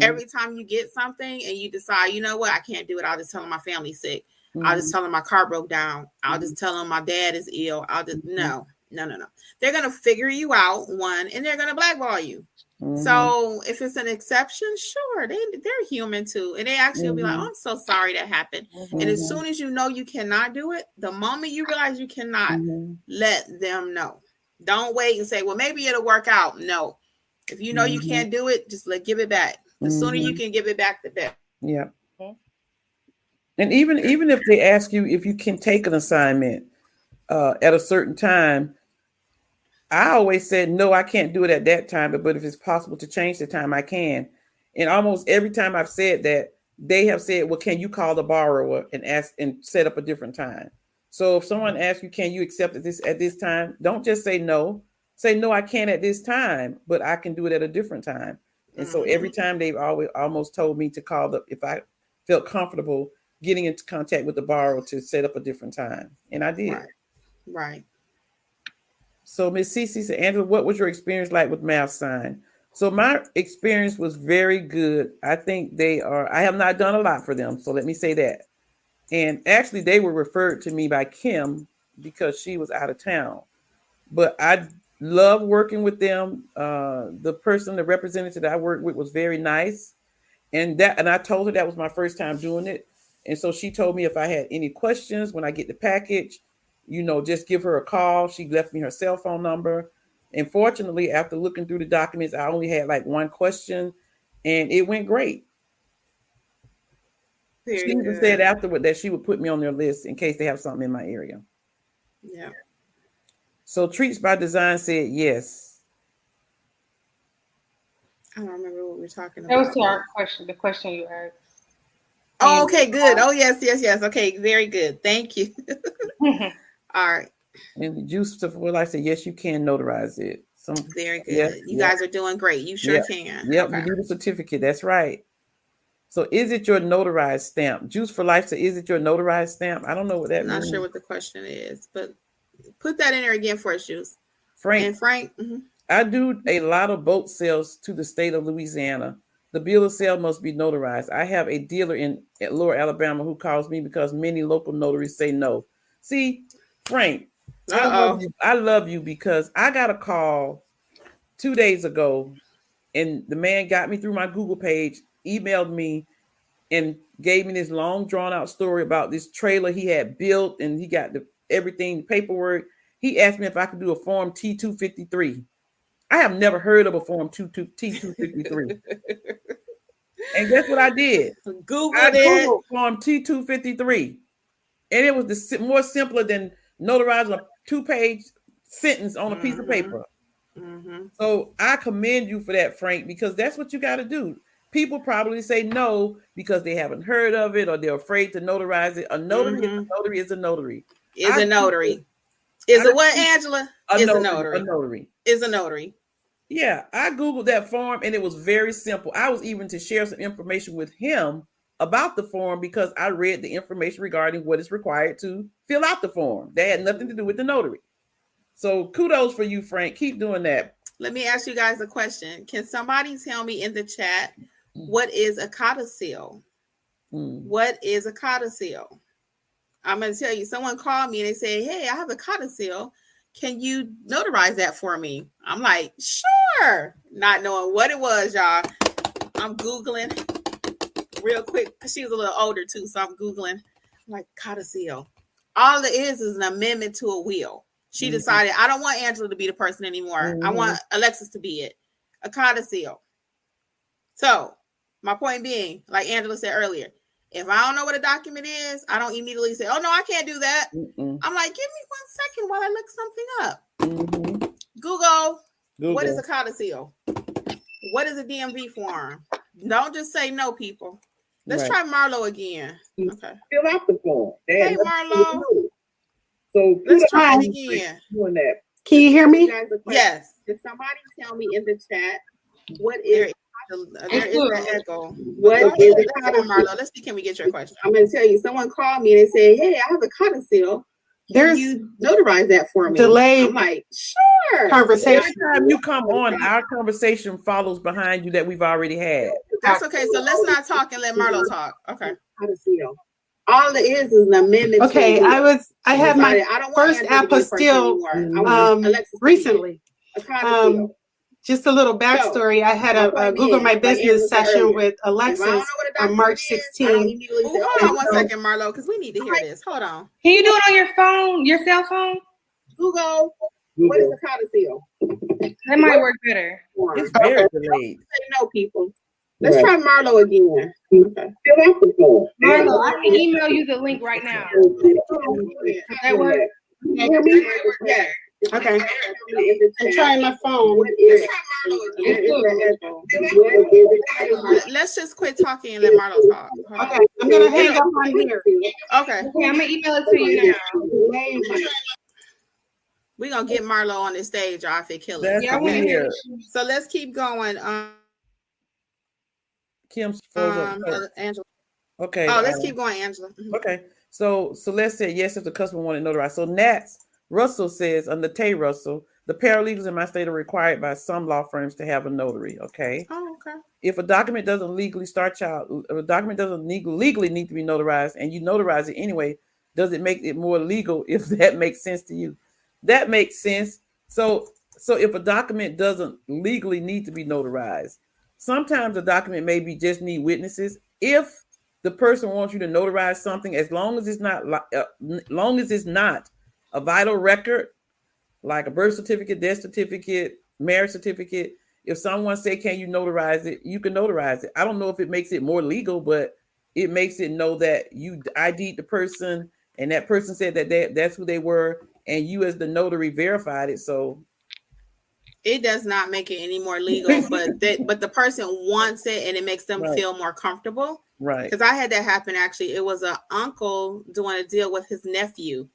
every time you get something and you decide, you know what, I can't do it. I'll just tell them my family's sick. I'll just tell them my car broke down. I'll just tell them my dad is ill. No. They're going to figure you out, one, and they're going to blackball you. So if it's an exception, sure, they're human too. And they actually will be like, oh, I'm so sorry that happened. And as soon as you know you cannot do it, the moment you realize you cannot, let them know. Don't wait and say, well, maybe it'll work out. No. If you know you can't do it, just give it back. The sooner you can give it back, the better. Yeah. And even if they ask you if you can take an assignment at a certain time, I always said, no, I can't do it at that time. But if it's possible to change the time, I can. And almost every time I've said that, they have said, well, can you call the borrower and ask and set up a different time? So if someone asks you, can you accept at this time? Don't just say no. Say, no, I can't at this time, but I can do it at a different time. And so every time they've always almost told me to call if I felt comfortable getting into contact with the borrower to set up a different time. And I did. Right. So Miss Cece said, Angela, what was your experience like with Math Sign? So my experience was very good. I think I have not done a lot for them. So let me say that. And actually they were referred to me by Kim because she was out of town. But I Love working with them. The representative that I worked with was very nice. And I told her that was my first time doing it. And so she told me if I had any questions when I get the package, just give her a call. She left me her cell phone number. And fortunately, after looking through the documents, I only had like one question and it went great. She even said afterward that she would put me on their list in case they have something in my area. Yeah. So Treats by Design said yes. I don't remember what we were talking about. That was our question, the question you asked. Oh, okay, good. Oh, yes. Okay, very good. Thank you. All right. And Juice for Life said, yes, you can notarize it. Very good. You guys are doing great. You sure can. Yep, okay. You need a certificate. That's right. So is it your notarized stamp? Juice for Life said, is it your notarized stamp? I don't know what that means. Not sure what the question is, but put that in there again for us, Juice. Frank. Mm-hmm. I do a lot of boat sales to the state of Louisiana. The bill of sale must be notarized. I have a dealer in Lower Alabama who calls me because many local notaries say no. See, Frank, I love you because I got a call 2 days ago and the man got me through my Google page, emailed me and gave me this long drawn out story about this trailer he had built and he got everything, paperwork. He asked me if I could do a form T253. I have never heard of a form T253. And guess what I did? Googled form T253. And it was more simpler than notarizing a 2-page sentence on a piece of paper. Mm-hmm. So I commend you for that, Frank, because that's what you got to do. People probably say no because they haven't heard of it or they're afraid to notarize it. A notary is a notary is a notary. Is a notary. Is a what, Angela? Is a notary. A notary. Is a notary. Yeah, I Googled that form and it was very simple. I was even to share some information with him about the form because I read the information regarding what is required to fill out the form. That had nothing to do with the notary. So kudos for you, Frank. Keep doing that. Let me ask you guys a question. Can somebody tell me in the chat what is a codicil? What is a codicil? I'm going to tell you, someone called me and they say, hey, I have a codicil. Can you notarize that for me? I'm like, sure. Not knowing what it was, y'all. I'm Googling real quick. She was a little older too, so I'm Googling. I'm like, codicil. All it is an amendment to a will. She decided, I don't want Angela to be the person anymore. I want Alexis to be it. A codicil. So my point being, like Angela said earlier, if I don't know what a document is, I don't immediately say, oh, no, I can't do that. I'm like, give me 1 second while I look something up. Google, what is a codicil? What is a DMV form? Don't just say no, people. Let's try Marlo again. Okay. Fill out the form. Hey, Marlo. So let's try it again. Doing that. Can you hear me? Yes. Did somebody tell me in the chat what is there is an echo. What is a codicil? Marlo, let's see, can we get your question? I'm going to tell you, someone called me and they said, hey, I have a codicil. Can you notarize that for me? Delayed. I'm like, sure. Conversation. Every time you come on, our conversation follows behind you that we've already had. That's okay. So let's not talk and let Marlo talk. Okay. Codicil. All it is an amendment. Okay, I had my first apostille recently. Just a little backstory. I had a Google My Business session with Alexis on March 16th. Hold on 1 second, Marlo, because we need to hear this. Hold on. Can you do it on your phone, your cell phone? Google. What is a codicil? That might work better. It's very delayed. Say no, people. Let's try Marlo again. Okay. Fill out the form. Marlo, I can email you the link right now. That work? Can you hear me? Yes. Okay. I'm trying my phone. Let's just quit talking and let Marlo talk. Okay. I'm going to hang up on here. Okay. I'm going to email it to you now. We're going to get Marlo on the stage, y'all, if it kills us. Yeah, weird. So let's keep going. Kim's Angela. Okay. Oh, let's keep going, Angela. Okay. So let's say yes if the customer wanted notarized. So Nats Russell says, under Tay Russell, the paralegals in my state are required by some law firms to have a notary. Okay. Oh, okay. If a document doesn't legally legally need to be notarized and you notarize it anyway, does it make it more legal if that makes sense to you? That makes sense. So So if a document doesn't legally need to be notarized, sometimes a document maybe just need witnesses. If the person wants you to notarize something, as long as it's not a vital record, like a birth certificate, death certificate, marriage certificate, if someone say, can you notarize it? You can notarize it. I don't know if it makes it more legal, but it makes it know that you ID'd the person and that person said that that's who they were, and you as the notary verified it. So it does not make it any more legal, but the person wants it and it makes them feel more comfortable. Right. Because I had that happen, actually. It was an uncle doing a deal with his nephew,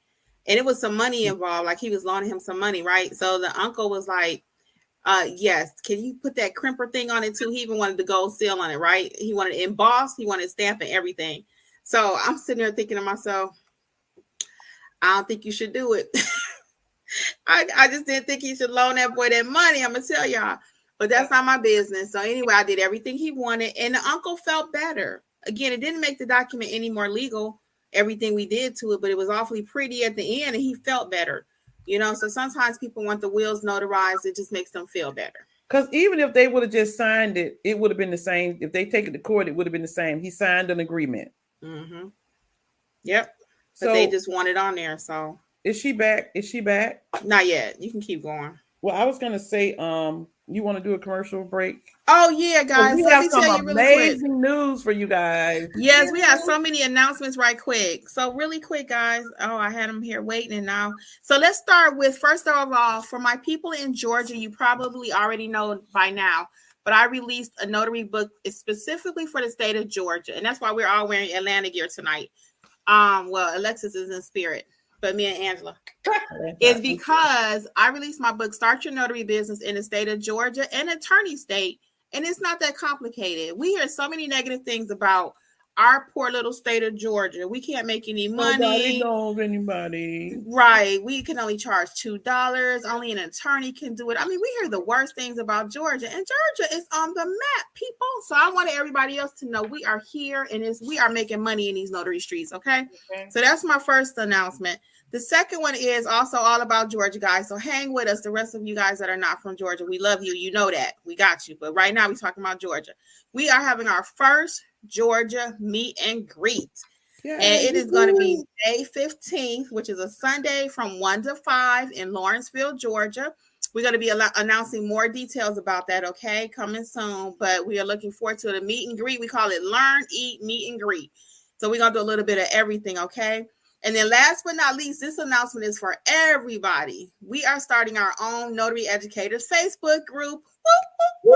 and it was some money involved. Like he was loaning him some money, right? So the uncle was like, yes, can you put that crimper thing on it too? He even wanted the gold seal on it, right? He wanted it embossed. He wanted stamp and everything. So I'm sitting there thinking to myself, I don't think you should do it. I just didn't think he should loan that boy that money. I'm going to tell y'all. But that's not my business. So anyway, I did everything he wanted. And the uncle felt better. Again, it didn't make the document any more legal, everything we did to it. But it was awfully pretty at the end. And he felt better. You know, so sometimes people want the wills notarized. It just makes them feel better. Because even if they would have just signed it, it would have been the same. If they take it to court, it would have been the same. He signed an agreement. Mm-hmm. Yep. But so, they just want it on there. So is she back? Is she back? Not yet. You can keep going. Well, I was going to say, you want to do a commercial break? Oh, yeah, guys. We have some amazing news for you guys. Yes, we have so many announcements right quick. So really quick, guys. Oh, I had them here waiting now. So let's start with, first of all, for my people in Georgia, you probably already know by now, but I released a notary book specifically for the state of Georgia. And that's why we're all wearing Atlanta gear tonight. Well, Alexis is in spirit, but me and Angela. It's because I released my book, Start Your Notary Business in the State of Georgia, an attorney state. And it's not that complicated. We hear so many negative things about our poor little state of Georgia. We can't make any money. Nobody knows anybody. Right. We can only charge $2. Only an attorney can do it. I mean, we hear the worst things about Georgia, and Georgia is on the map, people. So I wanted everybody else to know we are here and we are making money in these notary streets. Okay. So that's my first announcement. The second one is also all about Georgia, guys. So hang with us. The rest of you guys that are not from Georgia, we love you. You know that. We got you. But right now we're talking about Georgia. We are having our first Georgia meet and greet. Yeah, and it is going to be May 15th, which is a Sunday from 1 to 5 in Lawrenceville, Georgia. We're going to be announcing more details about that, okay? Coming soon. But we are looking forward to the meet and greet. We call it Learn, Eat, Meet and Greet. So we're going to do a little bit of everything, okay? And then last but not least, this announcement is for everybody. We are starting our own Notary Educators Facebook group. So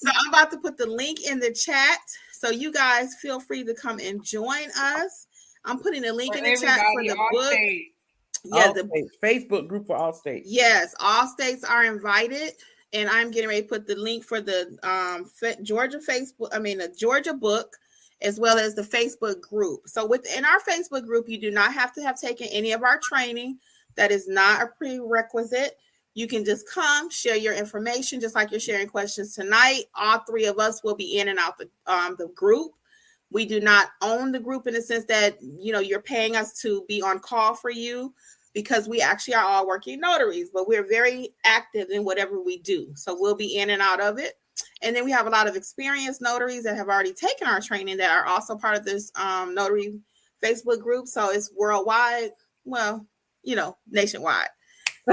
I'm about to put the link in the chat. So you guys feel free to come and join us. I'm putting a link in the chat for the book. Yeah, the Facebook group for all states. Yes, all states are invited. And I'm getting ready to put the link for the the Georgia book, as well as the Facebook group. So within our Facebook group, you do not have to have taken any of our training. That is not a prerequisite. You can just come, share your information, just like you're sharing questions tonight. All three of us will be in and out the group. We do not own the group in the sense that, you're paying us to be on call for you, because we actually are all working notaries, but we're very active in whatever we do. So we'll be in and out of it. And then we have a lot of experienced notaries that have already taken our training that are also part of this notary Facebook group. So it's worldwide, nationwide.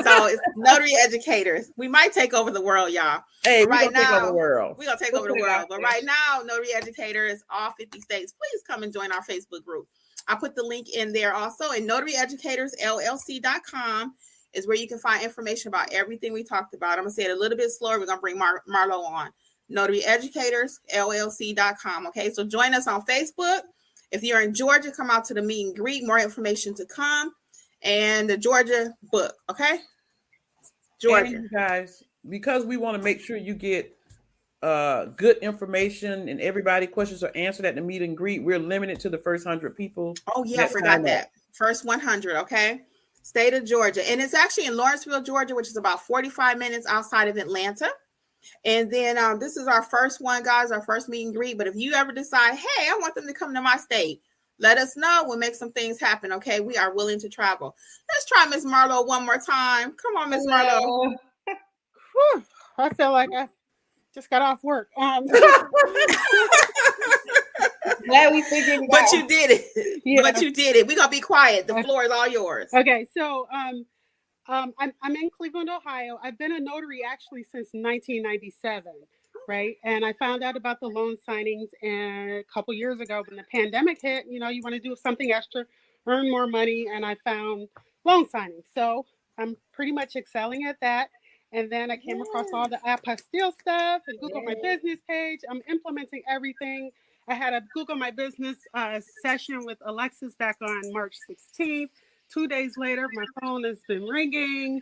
So it's Notary Educators. We might take over the world, y'all. Hey, we're going to take over the world. We're going to take over the world. But right now, Notary Educators, all 50 states, please come and join our Facebook group. I put the link in there also. And NotaryEducatorsLLC.com is where you can find information about everything we talked about. I'm going to say it a little bit slower. We're going to bring Marlo on. NotaryEducatorsLLC.com. Okay, so join us on Facebook. If you're in Georgia, come out to the meet and greet. More information to come. And the Georgia book, okay? Georgia. And you guys, because we want to make sure you get good information and everybody questions are answered at the meet and greet, we're limited to the first 100 people. Oh, yeah, I forgot that. First 100, okay? State of Georgia. And it's actually in Lawrenceville, Georgia, which is about 45 minutes outside of Atlanta. And then this is our first one, guys, our first meet and greet. But if you ever decide, hey, I want them to come to my state, let us know. We'll make some things happen, okay? We are willing to travel. Let's try Miss Marlo one more time. Come on, Miss Marlo. Whew, I feel like I just got off work. Glad we figured it But out. you did it. Yeah. But you did it. We're gonna be quiet. The floor is all yours. Okay, so I'm in Cleveland, Ohio. I've been a notary actually since 1997, right? And I found out about the loan signings and a couple years ago when the pandemic hit. You know, you want to do something extra, earn more money, and I found loan signings. So I'm pretty much excelling at that. And then I came across all the apostille stuff and Google My Business page. I'm implementing everything. I had a Google My Business session with Alexis back on March 16th. 2 days later, my phone has been ringing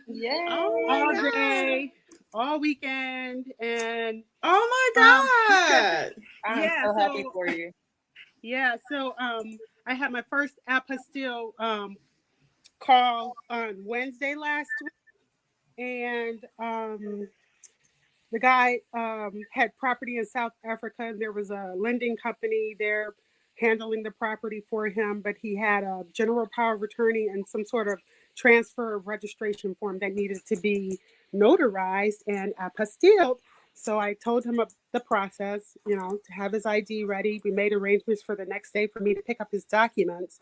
all day, all weekend, and oh my God! I'm so happy for you. Yeah, so I had my first apostille call on Wednesday last week, and the guy had property in South Africa. There was a lending company there handling the property for him, but he had a general power of attorney and some sort of transfer of registration form that needed to be notarized and apostilled. So I told him the process, you know, to have his ID ready. We made arrangements for the next day for me to pick up his documents,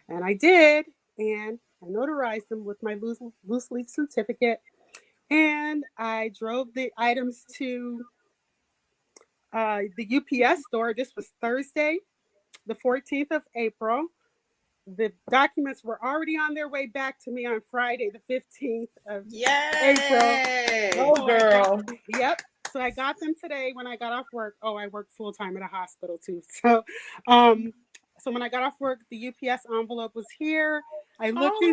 and I did, and I notarized them with my loose leaf certificate, and I drove the items to the UPS store. This was Thursday, the 14th of April. The documents were already on their way back to me on Friday, the 15th of April. Oh, girl. Yep. So I got them today when I got off work. Oh, I work full time at a hospital too. So, so when I got off work, the UPS envelope was here. I looked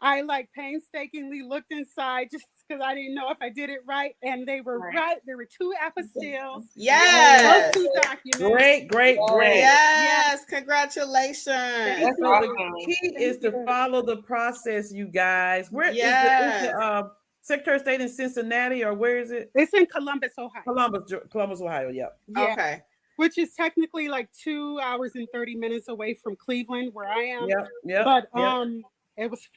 I painstakingly looked inside just because I didn't know if I did it right, and they were right. There were 2 apostilles. Yes. 2 documents. Great. Yes. Congratulations. That's So awesome. the key is to follow the process, you guys. Where is the Secretary of State in Cincinnati, or where is it? It's in Columbus, Ohio. Columbus, Ohio. Yep. Yeah. Okay. Which is technically like 2 hours and 30 minutes away from Cleveland, where I am. Yep. But it was,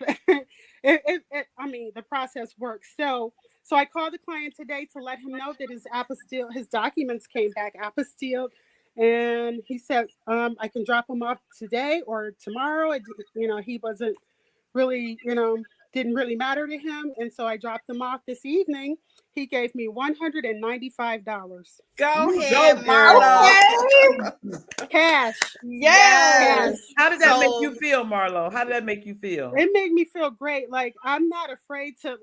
I mean, the process works. So I called the client today to let him know that his documents came back apostilled, and he said I can drop them off today or tomorrow. He wasn't really, didn't really matter to him, and so I dropped them off this evening. He gave me $195. Go ahead, Marlo. Cash. Yes. How did that make you feel, Marlo? How did that make you feel? It made me feel great. Like, I'm not afraid to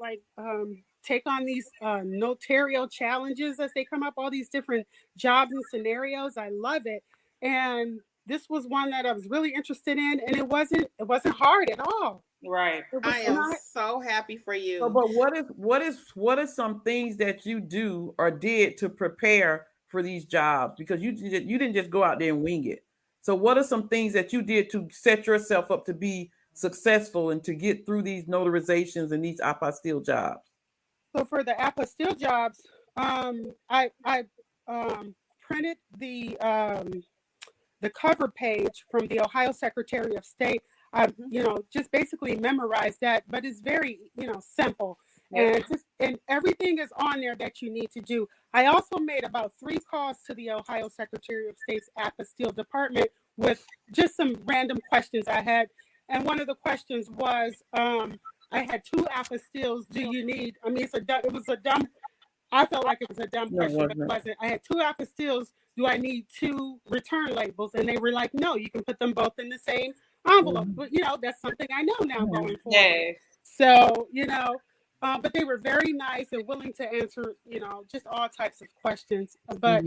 take on these notarial challenges as they come up, all these different jobs and scenarios. I love it. And this was one that I was really interested in, and it wasn't hard at all. Right. I am so happy for you. So, but what are some things that you do or did to prepare for these jobs? Because you didn't just go out there and wing it. So what are some things that you did to set yourself up to be successful and to get through these notarizations and these apostille jobs? So for the apostille jobs, I printed the cover page from the Ohio Secretary of State. I, just basically memorized that, but it's very, simple. And everything is on there that you need to do. I also made about 3 calls to the Ohio Secretary of State's apostille department with just some random questions I had. And one of the questions was, I had 2 apostilles. Do you need, I felt like it was a dumb question, but it wasn't. I had 2 apostilles. Do I need 2 return labels? And they were like, no, you can put them both in the same envelope. But, that's something I know now going forward. Yes. So, but they were very nice and willing to answer, just all types of questions. But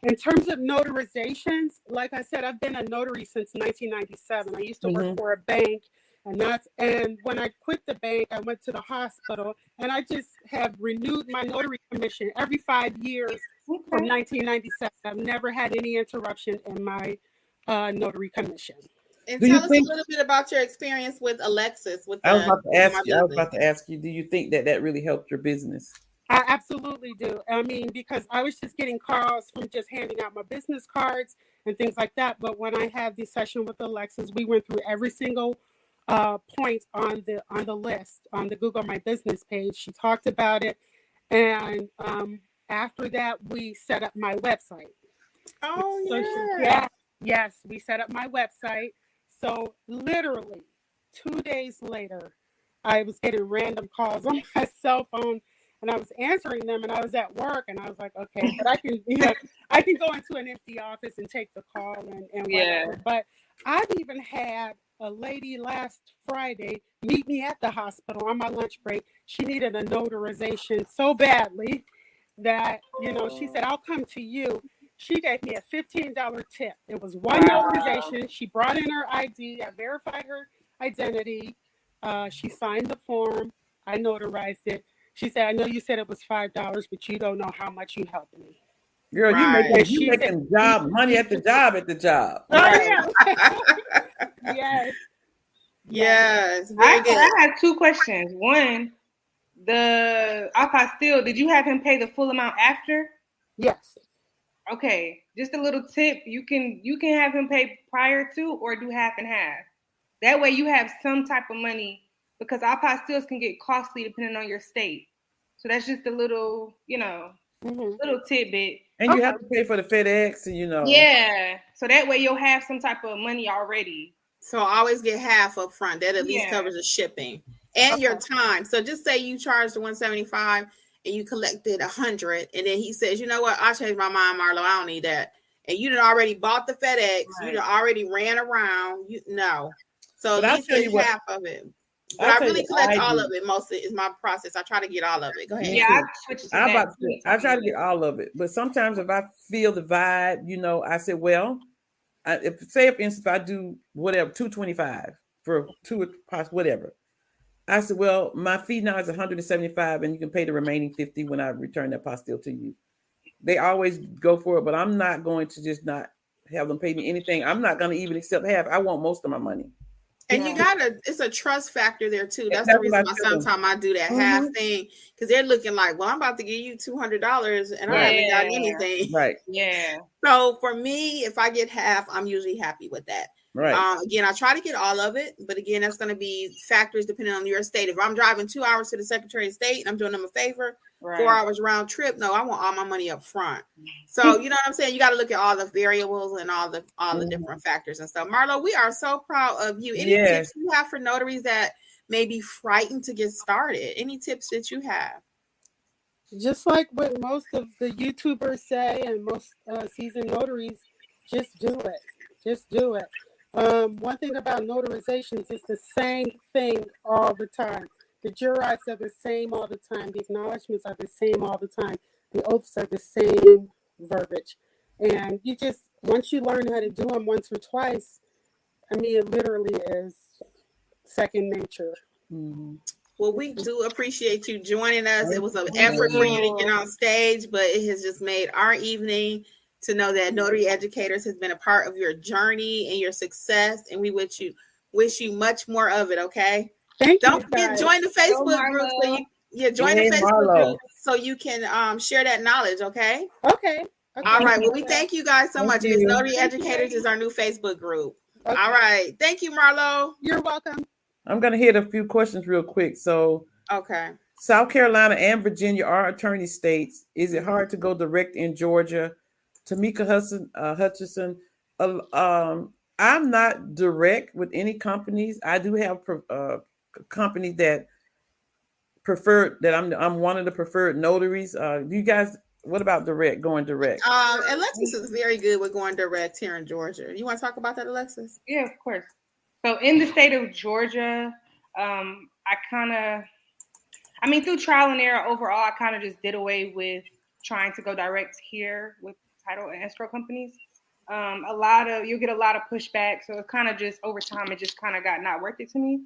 in terms of notarizations, like I said, I've been a notary since 1997. I used to work for a bank, and when I quit the bank, I went to the hospital, and I just have renewed my notary commission every 5 years from 1997. I've never had any interruption in my notary commission. And tell us a little bit about your experience with Alexis. I was about to ask you, do you think that really helped your business? I absolutely do. I mean, because I was just getting calls from just handing out my business cards and things like that. But when I had the session with Alexis, we went through every single point on the list on the Google My Business page. She talked about it, And after that, we set up my website. Oh, Yes, we set up my website. So literally 2 days later, I was getting random calls on my cell phone, and I was answering them, and I was at work, and I was like, okay, but I can go into an empty office and take the call and whatever. But I've even had a lady last Friday meet me at the hospital on my lunch break. She needed a notarization so badly that, she said, I'll come to you. She gave me a $15 tip. It was one notarization. She brought in her ID. I verified her identity. She signed the form. I notarized it. She said, I know you said it was $5, but you don't know how much you helped me. Girl, you making money at the job. Oh, yeah. Yes. Very good. I have two questions. One, the apostille, did you have him pay the full amount after? Yes. Okay, just a little tip. You can have him pay prior to or do half and half. That way you have some type of money, because apostilles can get costly depending on your state. So that's just a little, little tidbit. And you have to pay for the FedEx, and Yeah. So that way you'll have some type of money already. So always get half up front. That at least covers the shipping and your time. So just say you charged the $175 and you collected $100, and then he says, you know what, I changed my mind, Marlo, I don't need that. And you done already bought the FedEx, you done already ran around, So at least get half of it. But I really collect all of it. Mostly is my process. I try to get all of it. Go ahead. Yeah, I try to get all of it. But sometimes if I feel the vibe, I say, well, for instance, if I do whatever, $225 for whatever. I said, well, my fee now is $175, and you can pay the remaining $50 when I return that apostille to you. They always go for it, but I'm not going to just not have them pay me anything. I'm not going to even accept half. I want most of my money. And it's a trust factor there too. That's the reason why sometimes I do that half thing, because they're looking like, well, I'm about to give you $200 and I haven't got anything. Right. Yeah. So for me, if I get half, I'm usually happy with that. Right. Again, I try to get all of it, but again, that's going to be factors depending on your state. If I'm driving 2 hours to the Secretary of State and I'm doing them a favor, 4 hours round trip, no, I want all my money up front. So you know what I'm saying? You got to look at all the variables and all the different factors and stuff. Marlo, we are so proud of you. Any tips you have for notaries that may be frightened to get started? Any tips that you have? Just like what most of the YouTubers say and most seasoned notaries, just do it. Just do it. One thing about notarizations is the same thing all the time. The jurists are the same all the time. The acknowledgments are the same all the time. The oaths are the same verbiage. And once you learn how to do them once or twice, it literally is second nature. Mm-hmm. Well, we do appreciate you joining us. It was an effort for you to get on stage, but it has just made our evening to know that Notary Educators has been a part of your journey and your success, and we wish you much more of it. Okay. Don't forget, join the Facebook group. Join the Facebook group so you can share that knowledge. Okay. Okay. All right. Well, we thank you guys so much. Notary Educators is our new Facebook group. Okay. All right. Thank you, Marlo. You're welcome. I'm going to hit a few questions real quick. So, South Carolina and Virginia are attorney states. Is it hard to go direct in Georgia? Tamika Hutchison. I'm not direct with any companies. I do have companies that prefer that I'm one of the preferred notaries. You guys, what about going direct? Alexis is very good with going direct here in Georgia. You want to talk about that, Alexis? Yeah, of course. So in the state of Georgia, through trial and error overall, I kind of just did away with trying to go direct here with title and escrow companies. You'll get a lot of pushback. So it kind of just over time, it just kind of got not worth it to me.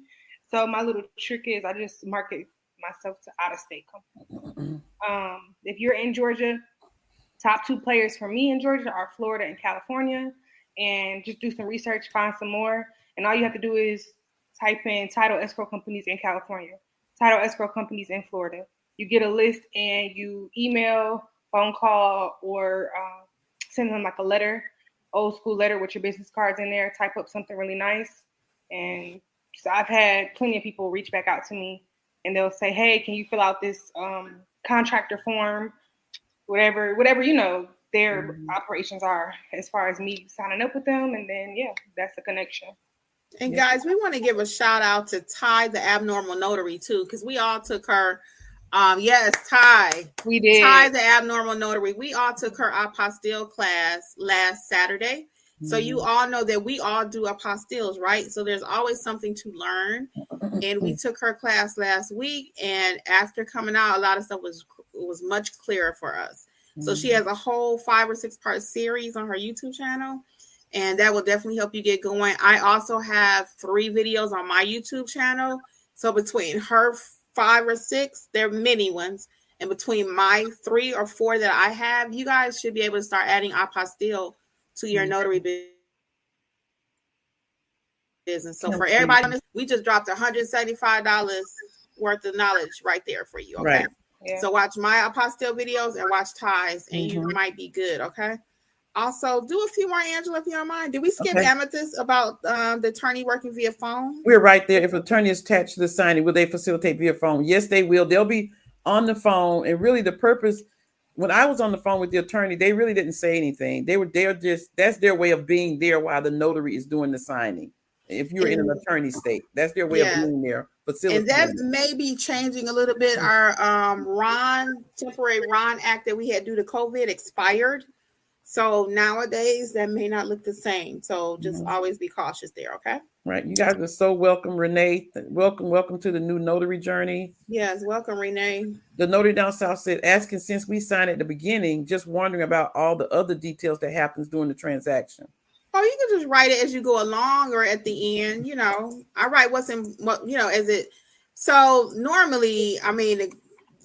So my little trick is I just market myself to out-of-state companies. If you're in Georgia, top 2 players for me in Georgia are Florida and California. And just do some research, find some more. And all you have to do is type in title escrow companies in California, title escrow companies in Florida. You get a list and you email, phone call, or send them like a letter, old school letter with your business cards in there. Type up something really nice. And so I've had plenty of people reach back out to me and they'll say, hey, can you fill out this contractor form, whatever their operations are, as far as me signing up with them, and then that's the connection. And guys, we want to give a shout out to Ty, the abnormal notary, too, because we all took her. Yes, Ty. We did. Ty, the abnormal notary. We all took her apostille class last Saturday. So you all know that we all do apostilles, right? So there's always something to learn. And we took her class last week, and after coming out, a lot of stuff was much clearer for us. So she has a whole 5 or 6 part series on her YouTube channel, and that will definitely help you get going. I also have 3 videos on my YouTube channel. So between her 5 or 6, they're mini ones, and between my 3 or 4 that I have, you guys should be able to start adding apostille to your notary business. So for everybody, we just dropped $175 worth of knowledge right there for you. Okay. Right. Yeah. So watch my apostille videos and watch Ty's, and you might be good. Okay. Also, do a few more, Angela, if you don't mind. Did we skip Amethyst about the attorney working via phone? We're right there. If an attorney is attached to the signing, will they facilitate via phone? Yes, they will. They'll be on the phone. And really the purpose, when I was on the phone with the attorney, they really didn't say anything. They're just, that's their way of being there while the notary is doing the signing. If you're in an attorney state, that's their way of being there. And that may be changing a little bit. Our temporary RON Act that we had due to COVID expired. So nowadays that may not look the same. So just always be cautious there. Okay. Right. You guys are so welcome, Renee. Welcome to the new notary journey. Yes. Welcome, Renee. The notary down south said, asking since we signed at the beginning, just wondering about all the other details that happens during the transaction. Oh, you can just write it as you go along or at the end. I write as it. So normally, I mean,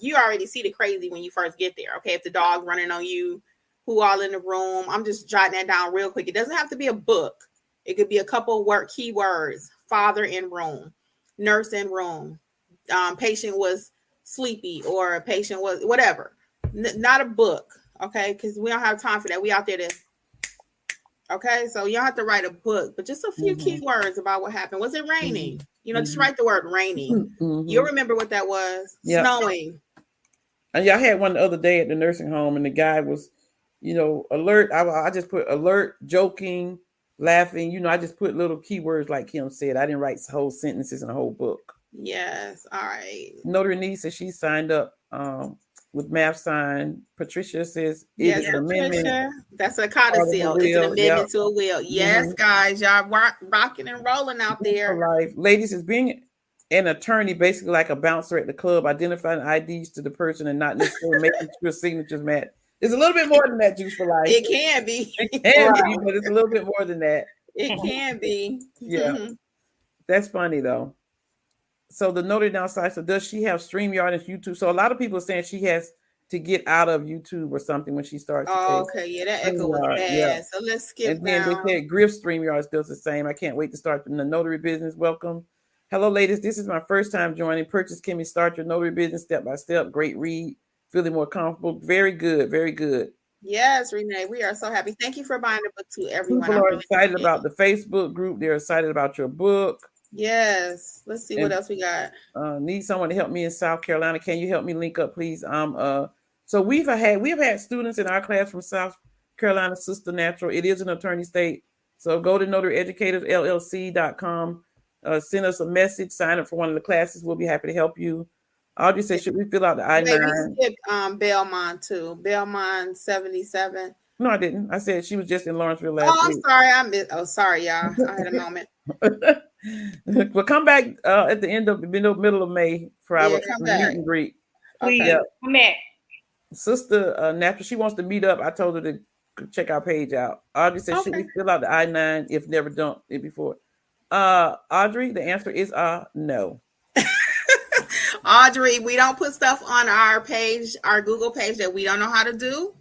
you already see the crazy when you first get there. Okay. If the dog's running on you, who all in the room, I'm just jotting that down real quick. It doesn't have to be a book. It could be a couple keywords: father in room, nurse in room, patient was sleepy, or a patient was whatever. Not a book. Okay. Because we don't have time for that. We out there to. Okay, so you don't have to write a book, but just a few keywords about what happened. Was it raining? Just write the word raining. You'll remember what that was. Yep. Snowing. And I had one the other day at the nursing home, and the guy was, alert. I just put alert, joking, laughing. I just put little keywords like Kim said. I didn't write whole sentences in a whole book. Yes. All right. Notary niece says she signed up with math sign. Patricia says it's an amendment. That's a codicil. It's an amendment to a will. Yes, guys, y'all rocking and rolling out there. Life. Ladies, is being an attorney basically like a bouncer at the club, identifying IDs to the person and not necessarily making sure signatures match. It's a little bit more than that, Juice for Life. It can be. It can be, but it's a little bit more than that. It can be. Yeah. That's funny though. So the notary downside, so does she have StreamYard and YouTube? So a lot of people are saying she has to get out of YouTube or something when she starts. Okay, yeah, that echo was bad. Yeah. So let's skip and then down. They said Griff StreamYard does the same. I can't wait to start in the notary business. Welcome. Hello, ladies. This is my first time joining. Purchase Kimmi, Start Your Notary Business Step by Step. Great read. Feeling more comfortable. Very good. Very good. Yes, Renee, we are so happy. Thank you for buying the book to everyone. People are excited about the Facebook group. They're excited about your book. Yes. Let's see what else we got. Need someone to help me in South Carolina. Can you help me link up, please? So we've had students in our class from South Carolina, Sister Natural. It is an attorney state. So go to notaryeducatorsllc.com. Send us a message. Sign up for one of the classes. We'll be happy to help you. Audrey said, should we fill out the I-9? Maybe skip Belmont too. Belmont 77. No, I didn't. I said she was just in Lawrenceville last week. Sorry, y'all. I had a moment. We'll come back at the end of the middle of May for our meet and greet. Please, come back. Sister Natural, she wants to meet up. I told her to check our page out. Audrey said, should we fill out the I-9 if never done it before? Audrey, the answer is no. Audrey, we don't put stuff on our page, our Google page that we don't know how to do.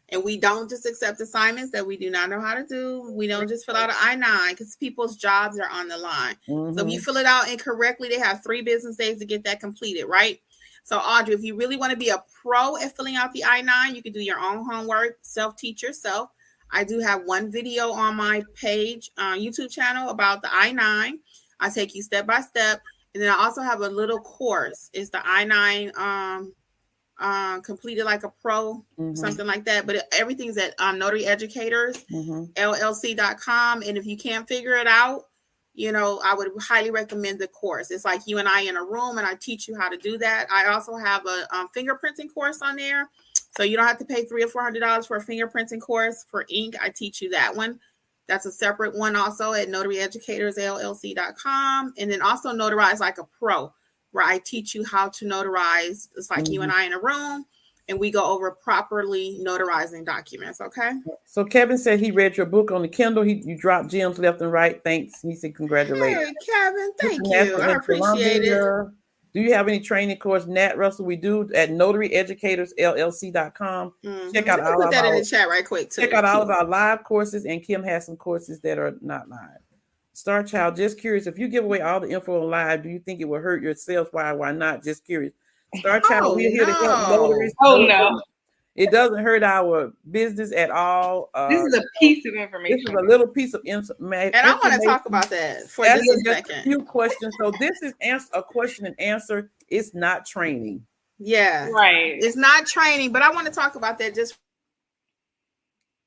And we don't just accept assignments that we do not know how to do. We don't just fill out an I-9 because people's jobs are on the line. So if you fill it out incorrectly, they have 3 business days to get that completed, right? So Audrey, if you really want to be a pro at filling out the I-9, you can do your own homework, self-teach yourself. I do have one video on my page, YouTube channel about the I-9. I take you step by step. And then I also have a little course. It's the I-9 completed like a pro, something like that. But everything's at Notary Educators, LLC.com. And if you can't figure it out, you know, I would highly recommend the course. It's like you and I in a room, and I teach you how to do that. I also have a fingerprinting course on there. So you don't have to pay $300 or $400 for a fingerprinting course. For ink, I teach you that one. That's a separate one also at notaryeducatorsllc.com. And then also Notarize Like a Pro, where I teach you how to notarize. It's like you and I in a room, and we go over properly notarizing documents. Okay. So Kevin said he read your book on the Kindle. You dropped gems left and right. Thanks. He said congratulations. Hey, Kevin, thank you. I appreciate it. Do you have any training course, Nat Russell? We do at notaryeducatorsllc.com. Check out all put of that our, in the chat right quick too. Check out all of our live courses, and Kim has some courses that are not live. Star Child, just curious, if you give away all the info on live, do you think it will hurt your sales? Why not? Just curious. Star Child, we're here to help notaries. Oh no. It doesn't hurt our business at all. This is a piece of information. This is a little piece of information. And I want to talk about that for just a second. A few questions. So this is a question and answer. It's not training. Yeah. Right. It's not training, but I want to talk about that just.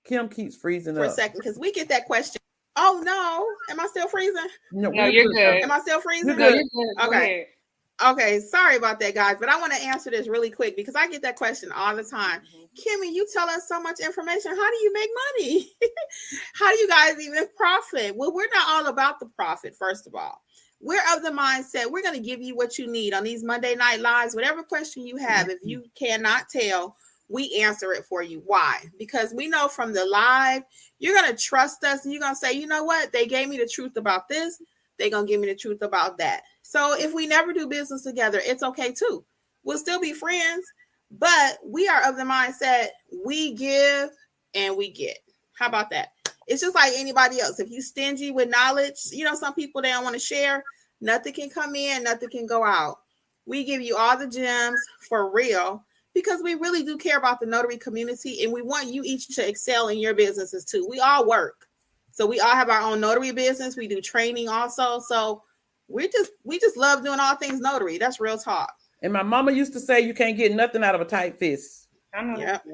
Kim keeps freezing for up. a second because we get that question. Oh no. Am I still freezing? No, you're good. Am I still freezing? You're good. Okay. Okay, sorry about that, guys, but I want to answer this really quick because I get that question all the time. Kimmi, you tell us so much information. How do you make money? How do you guys even profit? Well, we're not all about the profit, first of all. We're of the mindset we're going to give you what you need on these Monday Night Lives. Whatever question you have, if you cannot tell, we answer it for you. Why? Because we know from the live, you're going to trust us and you're going to say, you know what? They gave me the truth about this. They're going to give me the truth about that. So if we never do business together, it's okay too. We'll still be friends, but we are of the mindset we give and we get. How about that? It's just like anybody else. If you stingy with knowledge, you know, some people, they don't want to share. Nothing can come in, nothing can go out. We give you all the gems for real because we really do care about the notary community and we want you each to excel in your businesses too. We all work. So we all have our own notary business. We do training also. So we just love doing all things notary. That's real talk. And my mama used to say you can't get nothing out of a tight fist. I know. Yep.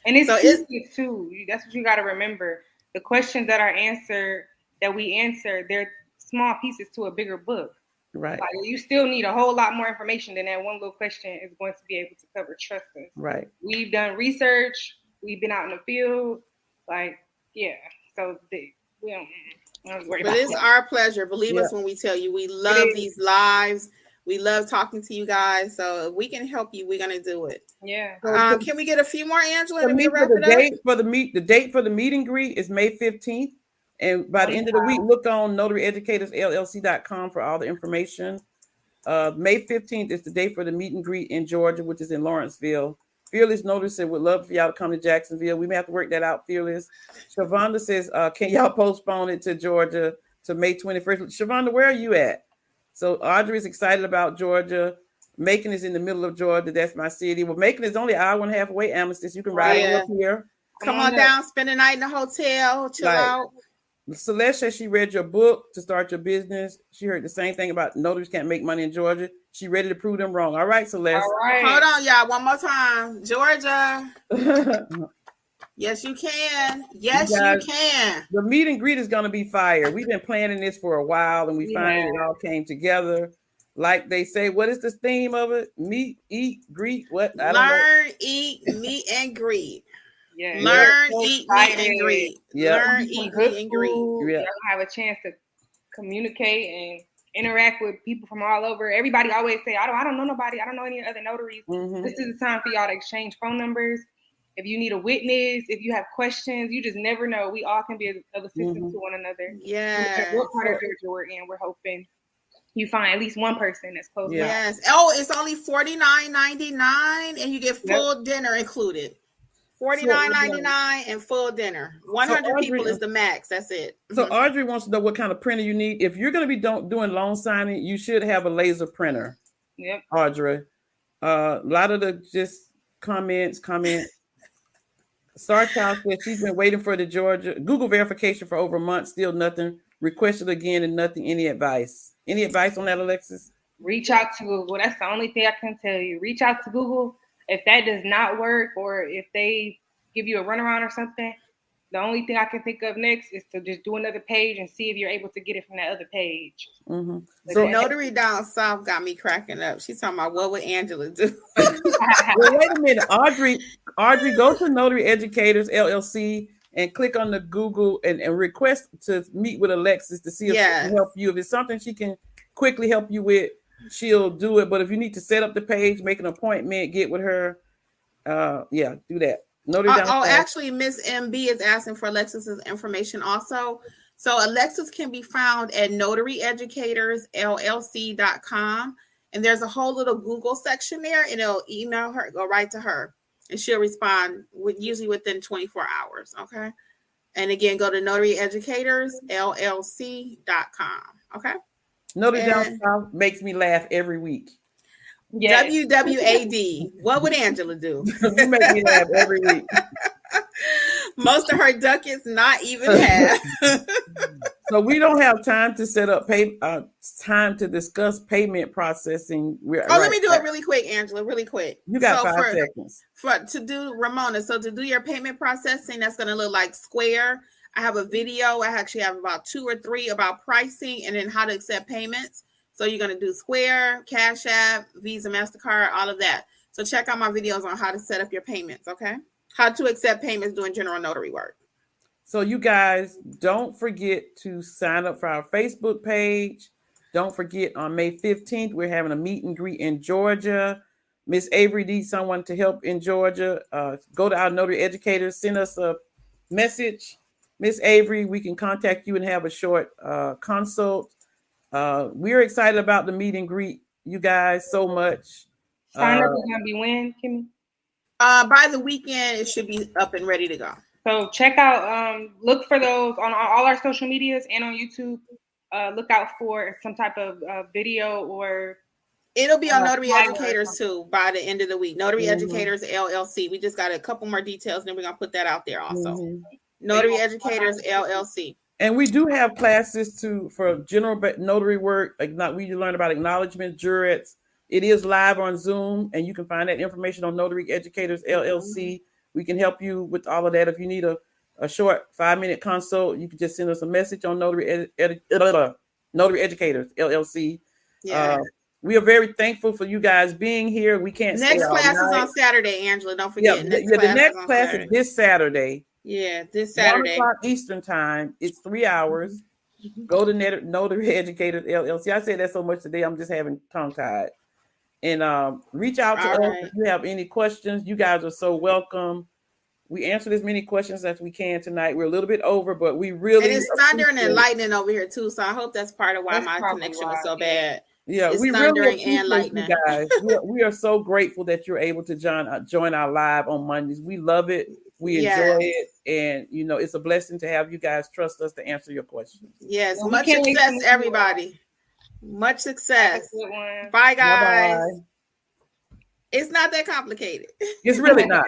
And it's too. That's what you got to remember. The questions that we answer, they're small pieces to a bigger book. Right. Like, you still need a whole lot more information than that one little question is going to be able to cover. Trust us. Right. We've done research. We've been out in the field. Like, yeah. So we don't worry about it. But it's our pleasure. Believe us when we tell you we love these lives. We love talking to you guys. So if we can help you, we're gonna do it. Yeah. Can we get a few more, Angela? The date for the meet and greet is May 15th. And by the end of the week, look on notaryeducatorsllc.com for all the information. May 15th is the day for the meet and greet in Georgia, which is in Lawrenceville. Fearless Notary said, would love for y'all to come to Jacksonville. We may have to work that out, Fearless. Shavonda says, can y'all postpone it to Georgia to May 21st? Shavonda, where are you at? So Audrey is excited about Georgia. Macon is in the middle of Georgia. That's my city. Well, Macon is only an hour and a half away, Amethyst. You can ride up here. Come on down, spend the night in the hotel, chill out. Celeste says she read your book to start your business. She heard the same thing about notaries can't make money in Georgia. She ready to prove them wrong. All right, Celeste. All right. Hold on, y'all. One more time. Georgia. Yes, you can. Yes, you can. The meet and greet is going to be fire. We've been planning this for a while, and we finally all came together. Like they say, what is the theme of it? Meet, eat, greet. What? Learn, eat, meet, and greet. Yeah. Learn, eat, meet, and greet. Yeah. Learn, eat, meet, and greet. Yeah. You'll have a chance to communicate and interact with people from all over. Everybody always say, I don't know nobody. I don't know any other notaries. Mm-hmm. This is the time for y'all to exchange phone numbers. If you need a witness, if you have questions, you just never know. We all can be of assistance to one another. Yeah. What part of Georgia we're in, we're hoping you find at least one person that's close. Yes. Oh, it's only $49.99 and you get full dinner included. $49.99 and full dinner. 100 people is the max. That's it. So Audrey wants to know what kind of printer you need. If you're going to be doing loan signing, you should have a laser printer. Yep. Audrey. A lot of the just comments. Star Child says she's been waiting for the Georgia Google verification for over a month. Still nothing. Requested again and nothing. Any advice? Any advice on that, Alexis? Reach out to Google. That's the only thing I can tell you. Reach out to Google. If that does not work, or if they give you a runaround or something, the only thing I can think of next is to just do another page and see if you're able to get it from that other page. Mm-hmm. So Notary down south got me cracking up. She's talking about what would Angela do? Well, wait a minute, Audrey, go to Notary Educators LLC and click on the Google and request to meet with Alexis to see if she can help you. If it's something she can quickly help you with, she'll do it. But if you need to set up the page, make an appointment, get with her, do that. Actually, Miss MB is asking for Alexis's information also. So Alexis can be found at notaryeducatorsllc.com. And there's a whole little Google section there, and it'll email her, go right to her, and she'll respond usually within 24 hours. Okay. And again, go to notaryeducatorsllc.com. Okay. Notary Down South makes me laugh every week. Yes. WWAD. What would Angela do? You make me laugh every week. Most of her ducats not even half. So we don't have time to set up time to discuss payment processing. Let me do it really quick, Angela. Really quick. You got 5 seconds. To do Ramona. So to do your payment processing, that's going to look like Square. I have a video. I actually have about 2 or 3 about pricing and then how to accept payments. So you're going to do Square, Cash App, Visa, MasterCard, all of that. So check out my videos on how to set up your payments, okay? How to accept payments doing general notary work. So you guys, don't forget to sign up for our Facebook page. Don't forget, on May 15th, we're having a meet and greet in Georgia. Miss Avery needs someone to help in Georgia. Go to our Notary Educators, send us a message. Miss Avery, we can contact you and have a short consult. We're excited about the meet and greet, you guys, so much. Sign up is going to be when, Kimmi? By the weekend, it should be up and ready to go. So check out, look for those on all our social medias and on YouTube. Look out for some type of video, or it'll be on Notary Educators too by the end of the week. Notary Educators LLC. We just got a couple more details, and then we're going to put that out there also. Notary Educators LLC. And we do have classes for general notary work. We learn about acknowledgement, jurats. It is live on Zoom, and you can find that information on Notary Educators LLC. We can help you with all of that. If you need a short 5-minute consult, you can just send us a message on Notary Educators LLC. Yeah. We are very thankful for you guys being here. We can't. Next class is on Saturday, Angela. Don't forget. The next class is this Saturday. Yeah, this Saturday. 1 o'clock Eastern time. It's 3 hours. Go to Notary Educators LLC. I said that so much today, I'm just having tongue tied. And reach out to us if you have any questions. You guys are so welcome. We answered as many questions as we can tonight. We're a little bit over, but we really. And it's thundering and lightning over here too, so I hope that's part of why my connection was so bad. Yeah, it's thundering and lightning. You guys. we are so grateful that you're able to join our live on Mondays. We love it. We enjoy it, and it's a blessing to have you guys trust us to answer your questions. Yes, much success, everybody. Much success. Bye, guys. Bye-bye. It's not that complicated. It's really not.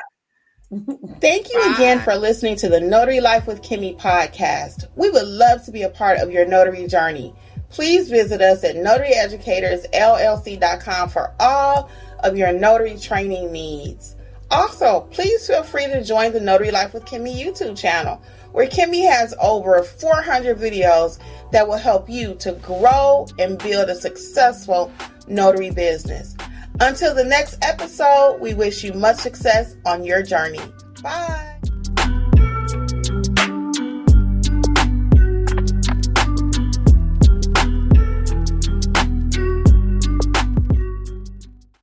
Thank you again for listening to the Notary Life with Kimmi podcast. We would love to be a part of your notary journey. Please visit us at notaryeducatorsllc.com for all of your notary training needs. Also, please feel free to join the Notary Life with Kimmi YouTube channel, where Kimmi has over 400 videos that will help you to grow and build a successful notary business. Until the next episode, we wish you much success on your journey. Bye.